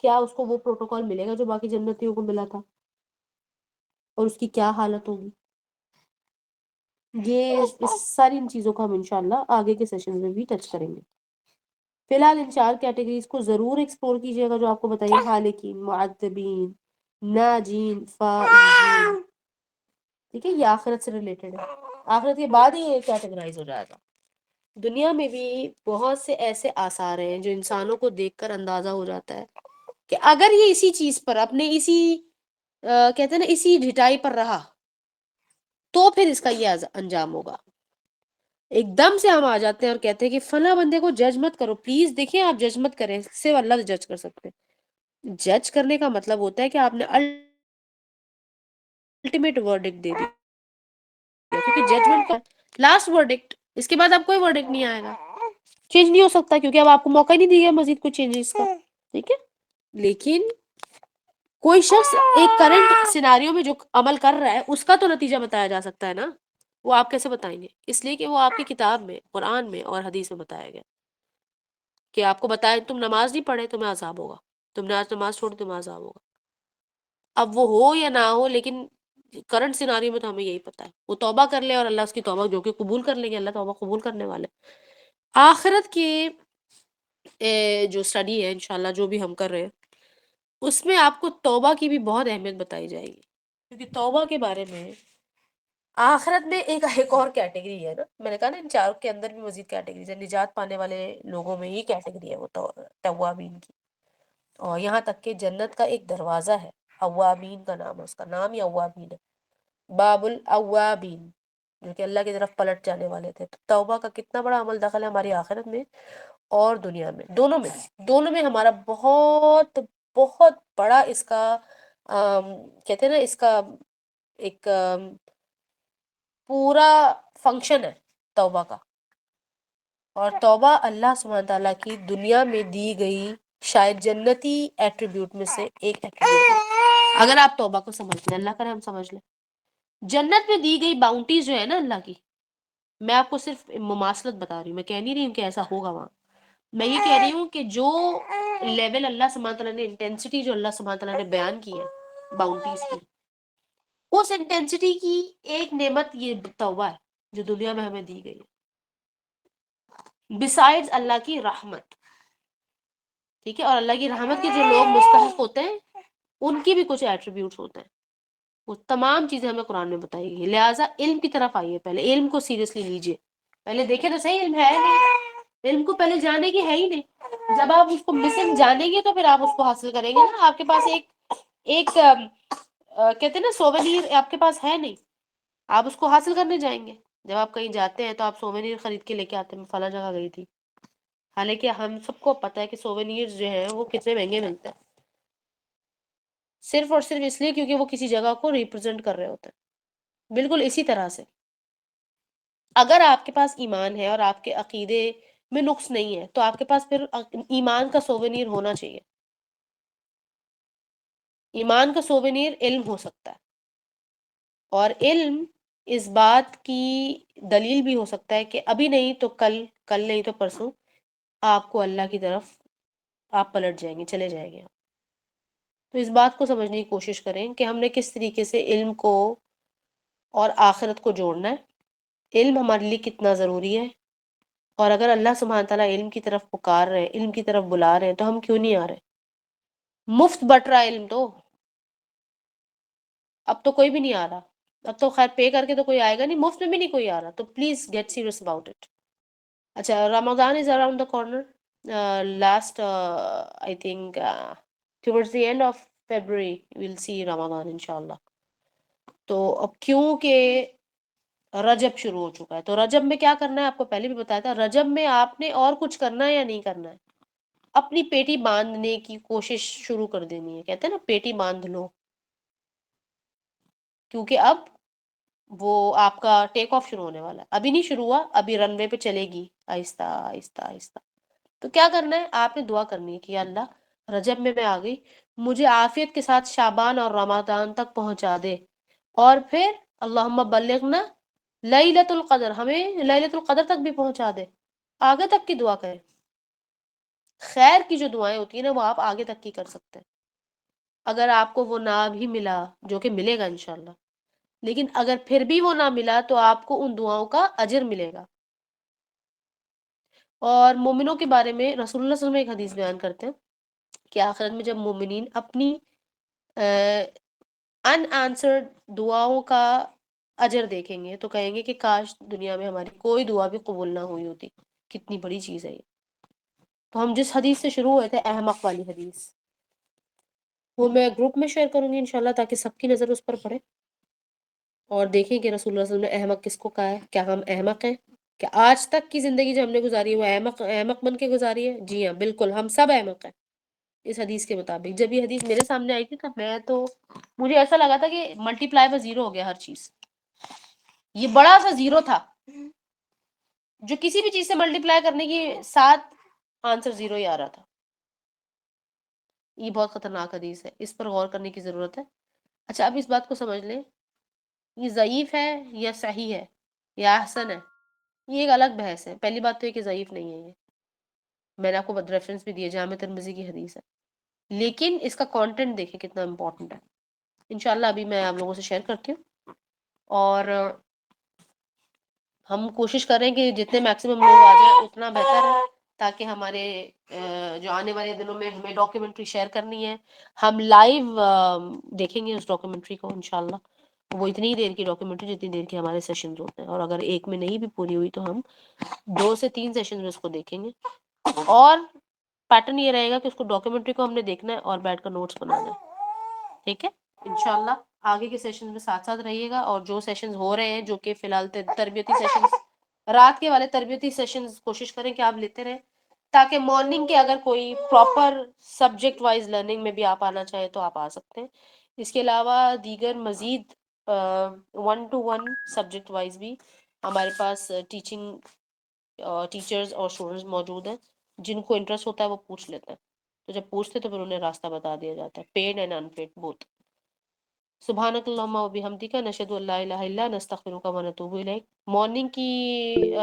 A: کیا اس کو وہ پروٹوکول ملے گا جو باقی جنتیوں کو ملا تھا؟ اور اس کی کیا حالت ہوگی؟ یہ اس ساری ان چیزوں کو ہم انشاءاللہ آگے کے سیشن میں بھی ٹچ کریں گے. فی الحال ان 4 کیٹیگریز کو ضرور ایکسپلور کیجیے گا جو آپ کو بتائیے، خالقین، معذبین، ناجین، فائزین. ٹھیک ہے. یہ آخرت سے ریلیٹڈ ہے. آخرت کے بعد ہی یہ کیٹیگرائز ہو جائے گا. دنیا میں بھی بہت سے ایسے آثار ہیں جو انسانوں کو دیکھ کر اندازہ ہو جاتا ہے کہ اگر یہ اسی چیز پر اپنے اسی کہتے ہیں نا اسی ڈھٹائی پر رہا تو پھر اس کا یہ انجام ہوگا. ایک دم سے ہم آ جاتے ہیں اور کہتے ہیں کہ فلاں بندے کو جج مت کرو پلیز. دیکھیں آپ جج مت کریں، صرف اللہ جج کر سکتے ہیں. جج کرنے کا مطلب ہوتا ہے کہ آپ نے الٹیمیٹ ورڈکٹ دے دی، کیونکہ ججمنٹ کا لاسٹ ورڈکٹ، اس کے بعد اب کوئی ورڈکٹ نہیں آئے گا، چینج نہیں ہو سکتا، کیونکہ اب آپ کو موقع ہی نہیں دیا گیا مزید کوئی چینجز کا. ٹھیک ہے. لیکن کوئی شخص ایک کرنٹ سیناریو میں جو عمل کر رہا ہے اس کا تو نتیجہ بتایا جا سکتا ہے نا، وہ آپ کیسے بتائیں گے؟ اس لیے کہ وہ آپ کی کتاب میں، قرآن میں اور حدیث میں بتایا گیا کہ آپ کو بتائے تم نماز نہیں پڑھے تمہیں عذاب ہوگا، تم نے آج نماز چھوڑ تمہیں عذاب ہوگا. اب وہ ہو یا نہ ہو، لیکن کرنٹ سیناریو میں تو ہمیں یہی پتا ہے. وہ توبہ کر لے اور اللہ اس کی توبہ جو کہ قبول کر لیں گے، اللہ توبہ قبول کرنے والے. آخرت کے جو اسٹڈی ہے انشاءاللہ جو بھی ہم کر رہے ہیں اس میں آپ کو توبہ کی بھی بہت اہمیت بتائی جائے گی، کیونکہ توبہ کے بارے میں آخرت میں ایک اور کیٹیگری ہے نا، میں نے کہا نا ان چاروں کے اندر بھی مزید کیٹیگریز ہے. نجات پانے والے لوگوں میں یہ کیٹیگری ہے وہ توابین کی. اور یہاں تک کہ جنت کا ایک دروازہ ہے، اوابین کا نام ہے، اس کا نام ہی اوابین ہے، باب الاوابین، جو کہ اللہ کی طرف پلٹ جانے والے تھے. تو توبہ کا کتنا بڑا عمل دخل ہے ہماری آخرت میں اور دنیا میں، دونوں میں ہمارا بہت بہت بڑا اس کا کہتے ہیں نا اس کا ایک پورا فنکشن ہے توبہ کا. اور توبہ اللہ سبحانہ تعالیٰ کی دنیا میں دی گئی شاید جنتی ایٹریبیوٹ میں سے ایک ایٹریبیوٹ ہے. اگر آپ توبہ کو سمجھ لیں، اللہ کرے ہم سمجھ لیں، جنت میں دی گئی باؤنٹیز جو ہے نا اللہ کی، میں آپ کو صرف مماثلت بتا رہی ہوں، میں کہہ نہیں رہی ہوں کہ ایسا ہوگا وہاں. میں یہ کہہ رہی ہوں کہ جو لیول اللہ سبحانہ تعالیٰ نے، انٹینسٹی جو اللہ سبحانہ تعالیٰ نے بیان کی ہے باؤنٹیز کی، اس انٹینسٹی کی ایک نعمت یہ توبہ ہے جو دنیا میں ہمیں دی گئی ہے، بسائڈز اللہ کی رحمت. ٹھیک ہے، اور اللہ کی رحمت کے جو لوگ مستحق ہوتے ہیں ان کی بھی کچھ ایٹریبیوٹس ہوتے ہیں. وہ تمام چیزیں ہمیں قرآن میں بتائی گئی. لہٰذا علم کی طرف آئیے، پہلے علم کو سیریسلی لیجیے. پہلے دیکھیں تو صحیح، علم ہے نہیں، علم کو پہلے جانے کی ہے ہی نہیں. جب آپ اس کو مسنگ جانیں گے تو پھر آپ اس کو حاصل کریں گے نا. آپ کے پاس ایک کہتے ہیں نا سوونیر آپ کے پاس ہے نہیں، آپ اس کو حاصل کرنے جائیں گے. جب آپ کہیں جاتے ہیں تو آپ سوونیر خرید کے لے کے آتے ہیں، میں فلاں جگہ گئی تھی. حالانکہ ہم سب کو پتہ ہے کہ سوونیر جو ہیں وہ کتنے مہنگے ملتے ہیں، صرف اور صرف اس لیے کیونکہ وہ کسی جگہ کو ریپرزینٹ کر رہے ہوتے ہیں. بالکل اسی طرح سے اگر آپ کے پاس ایمان ہے اور آپ کے عقیدے میں نقص نہیں ہے تو آپ کے پاس پھر ایمان کا سوونیر ہونا چاہیے. ایمان کا سوونیر علم ہو سکتا ہے، اور علم اس بات کی دلیل بھی ہو سکتا ہے کہ ابھی نہیں تو کل نہیں تو پرسوں آپ کو اللہ کی طرف آپ پلٹ جائیں گے، چلے جائیں گے. تو اس بات کو سمجھنے کی کوشش کریں کہ ہم نے کس طریقے سے علم کو اور آخرت کو جوڑنا ہے، علم ہمارے لیے کتنا ضروری ہے. اور اگر اللہ سبحانہ تعالیٰ علم کی طرف پکار رہے ہیں، علم کی طرف بلا رہے ہیں تو ہم کیوں نہیں آ رہے؟ مفت بٹ رہا ہے علم تو، اب تو کوئی بھی نہیں آ رہا. اب تو خیر پے کر کے تو کوئی آئے گا نہیں، مفت میں بھی نہیں کوئی آ رہا. تو please get serious about it. اچھا، Ramzan is around the corner. Last I think towards the end of February we'll see Ramzan انشاءاللہ. تو اب کیونکہ رجب شروع ہو چکا ہے تو رجب میں کیا کرنا ہے آپ کو پہلے بھی بتایا تھا. رجب میں آپ نے اور کچھ کرنا ہے یا نہیں کرنا ہے؟ اپنی پیٹی باندھنے کی کوشش شروع کر دینی ہے. کہتے ہیں نا پیٹی باندھ لو، کیونکہ اب وہ آپ کا ٹیک آف شروع ہونے والا ہے. ابھی نہیں شروع ہوا، ابھی رن وے پہ چلے گی آہستہ آہستہ آہستہ. تو کیا کرنا ہے؟ آپ نے دعا کرنی ہے کہ یا اللہ رجب میں آ گئی، مجھے عافیت کے ساتھ شعبان اور رمضان تک پہنچا دے، اور پھر اللہم بلغنا لیلۃ القدر، ہمیں لیلۃ القدر تک بھی پہنچا دے. آگے تک کی دعا کریں. خیر کی جو دعائیں ہوتی ہیں نا وہ آپ آگے تک کی کر سکتے ہیں. اگر آپ کو وہ نہ بھی ملا، جو کہ ملے گا انشاءاللہ، لیکن اگر پھر بھی وہ نہ ملا تو آپ کو ان دعاؤں کا اجر ملے گا. اور مومنوں کے بارے میں رسول اللہ صلی اللہ علیہ وسلم ایک حدیث بیان کرتے ہیں کہ آخرت میں جب مومنین اپنی ان آنسرڈ دعاؤں کا اجر دیکھیں گے تو کہیں گے کہ کاش دنیا میں ہماری کوئی دعا بھی قبول نہ ہوئی ہوتی. کتنی بڑی چیز ہے یہ. تو ہم جس حدیث سے شروع ہوئے تھے، احمق والی حدیث، وہ میں گروپ میں شیئر کروں گی انشاءاللہ تاکہ سب کی نظر اس پر پڑے اور دیکھیں کہ رسول اللہ صلی اللہ علیہ وسلم نے احمق کس کو کہا ہے. کیا ہم احمق ہیں؟ کہ آج تک کی زندگی جو ہم نے گزاری ہے وہ احمق بن کے گزاری ہے؟ جی ہاں بالکل، ہم سب احمق ہیں اس حدیث کے مطابق. جب یہ حدیث میرے سامنے آئی تھی تب مجھے ایسا لگا تھا کہ ملٹی پلائی بائی زیرو ہو گیا ہر چیز. یہ بڑا سا زیرو تھا جو کسی بھی چیز سے ملٹی پلائی کرنے کی ساتھ آنسر زیرو ہی آ رہا تھا. یہ بہت خطرناک حدیث ہے، اس پر غور کرنے کی ضرورت ہے۔ اچھا اب اس بات کو سمجھ لیں، یہ ضعیف ہے یا صحیح ہے یا حسن ہے، یہ ایک الگ بحث ہے۔ پہلی بات تو یہ کہ ضعیف نہیں ہے، یہ میں نے آپ کو ریفرنس بھی دیے، جامع ترمذی کی حدیث ہے، لیکن اس کا کانٹینٹ دیکھیں کتنا امپورٹنٹ ہے۔ انشاءاللہ ابھی میں آپ لوگوں سے شیئر کرتی ہوں، اور ہم کوشش کریں کہ جتنے میکسیمم لوگ آ جائیں اتنا بہتر ہے، تاکہ ہمارے جو آنے والے دنوں میں ہمیں ڈاکیومنٹری شیئر کرنی ہے، ہم لائیو دیکھیں گے اس ڈاکیومنٹری کو انشاءاللہ۔ وہ اتنی دیر کی ڈاکیومنٹری جتنی دیر کے ہمارے سیشنز ہوتے ہیں، اور اگر ایک میں نہیں بھی پوری ہوئی تو ہم 2 سے 3 سیشن میں اس کو دیکھیں گے، اور پیٹرن یہ رہے گا کہ اس کو ڈاکیومنٹری کو ہم نے دیکھنا ہے اور بیٹھ کر نوٹس بنانا ہے، ٹھیک ہے؟ انشاءاللہ آگے کے سیشن میں ساتھ ساتھ رہیے گا، اور جو سیشنز ہو رہے ہیں جو کہ فی الحال تربیتی سیشنز، رات کے والے تربیتی سیشنز کوشش کریں کہ آپ لیتے رہیں، تاکہ مارننگ کے اگر کوئی پراپر سبجیکٹ وائز لرننگ میں بھی آپ آنا چاہیں تو آپ آ سکتے ہیں۔ اس کے علاوہ دیگر مزید 1 to 1 سبجیکٹ وائز بھی ہمارے پاس ٹیچنگ ٹیچرز اور اسٹوڈنٹس موجود ہیں، جن کو انٹرسٹ ہوتا ہے وہ پوچھ لیتے ہیں، تو جب پوچھتے تو پھر انہیں راستہ بتا دیا جاتا ہے، paid and unpaid both. سبحانک اللہم و بحمدک، نشہد ان لا الہ الا انت، نستغفرک و نتوب الیک۔ مارننگ کی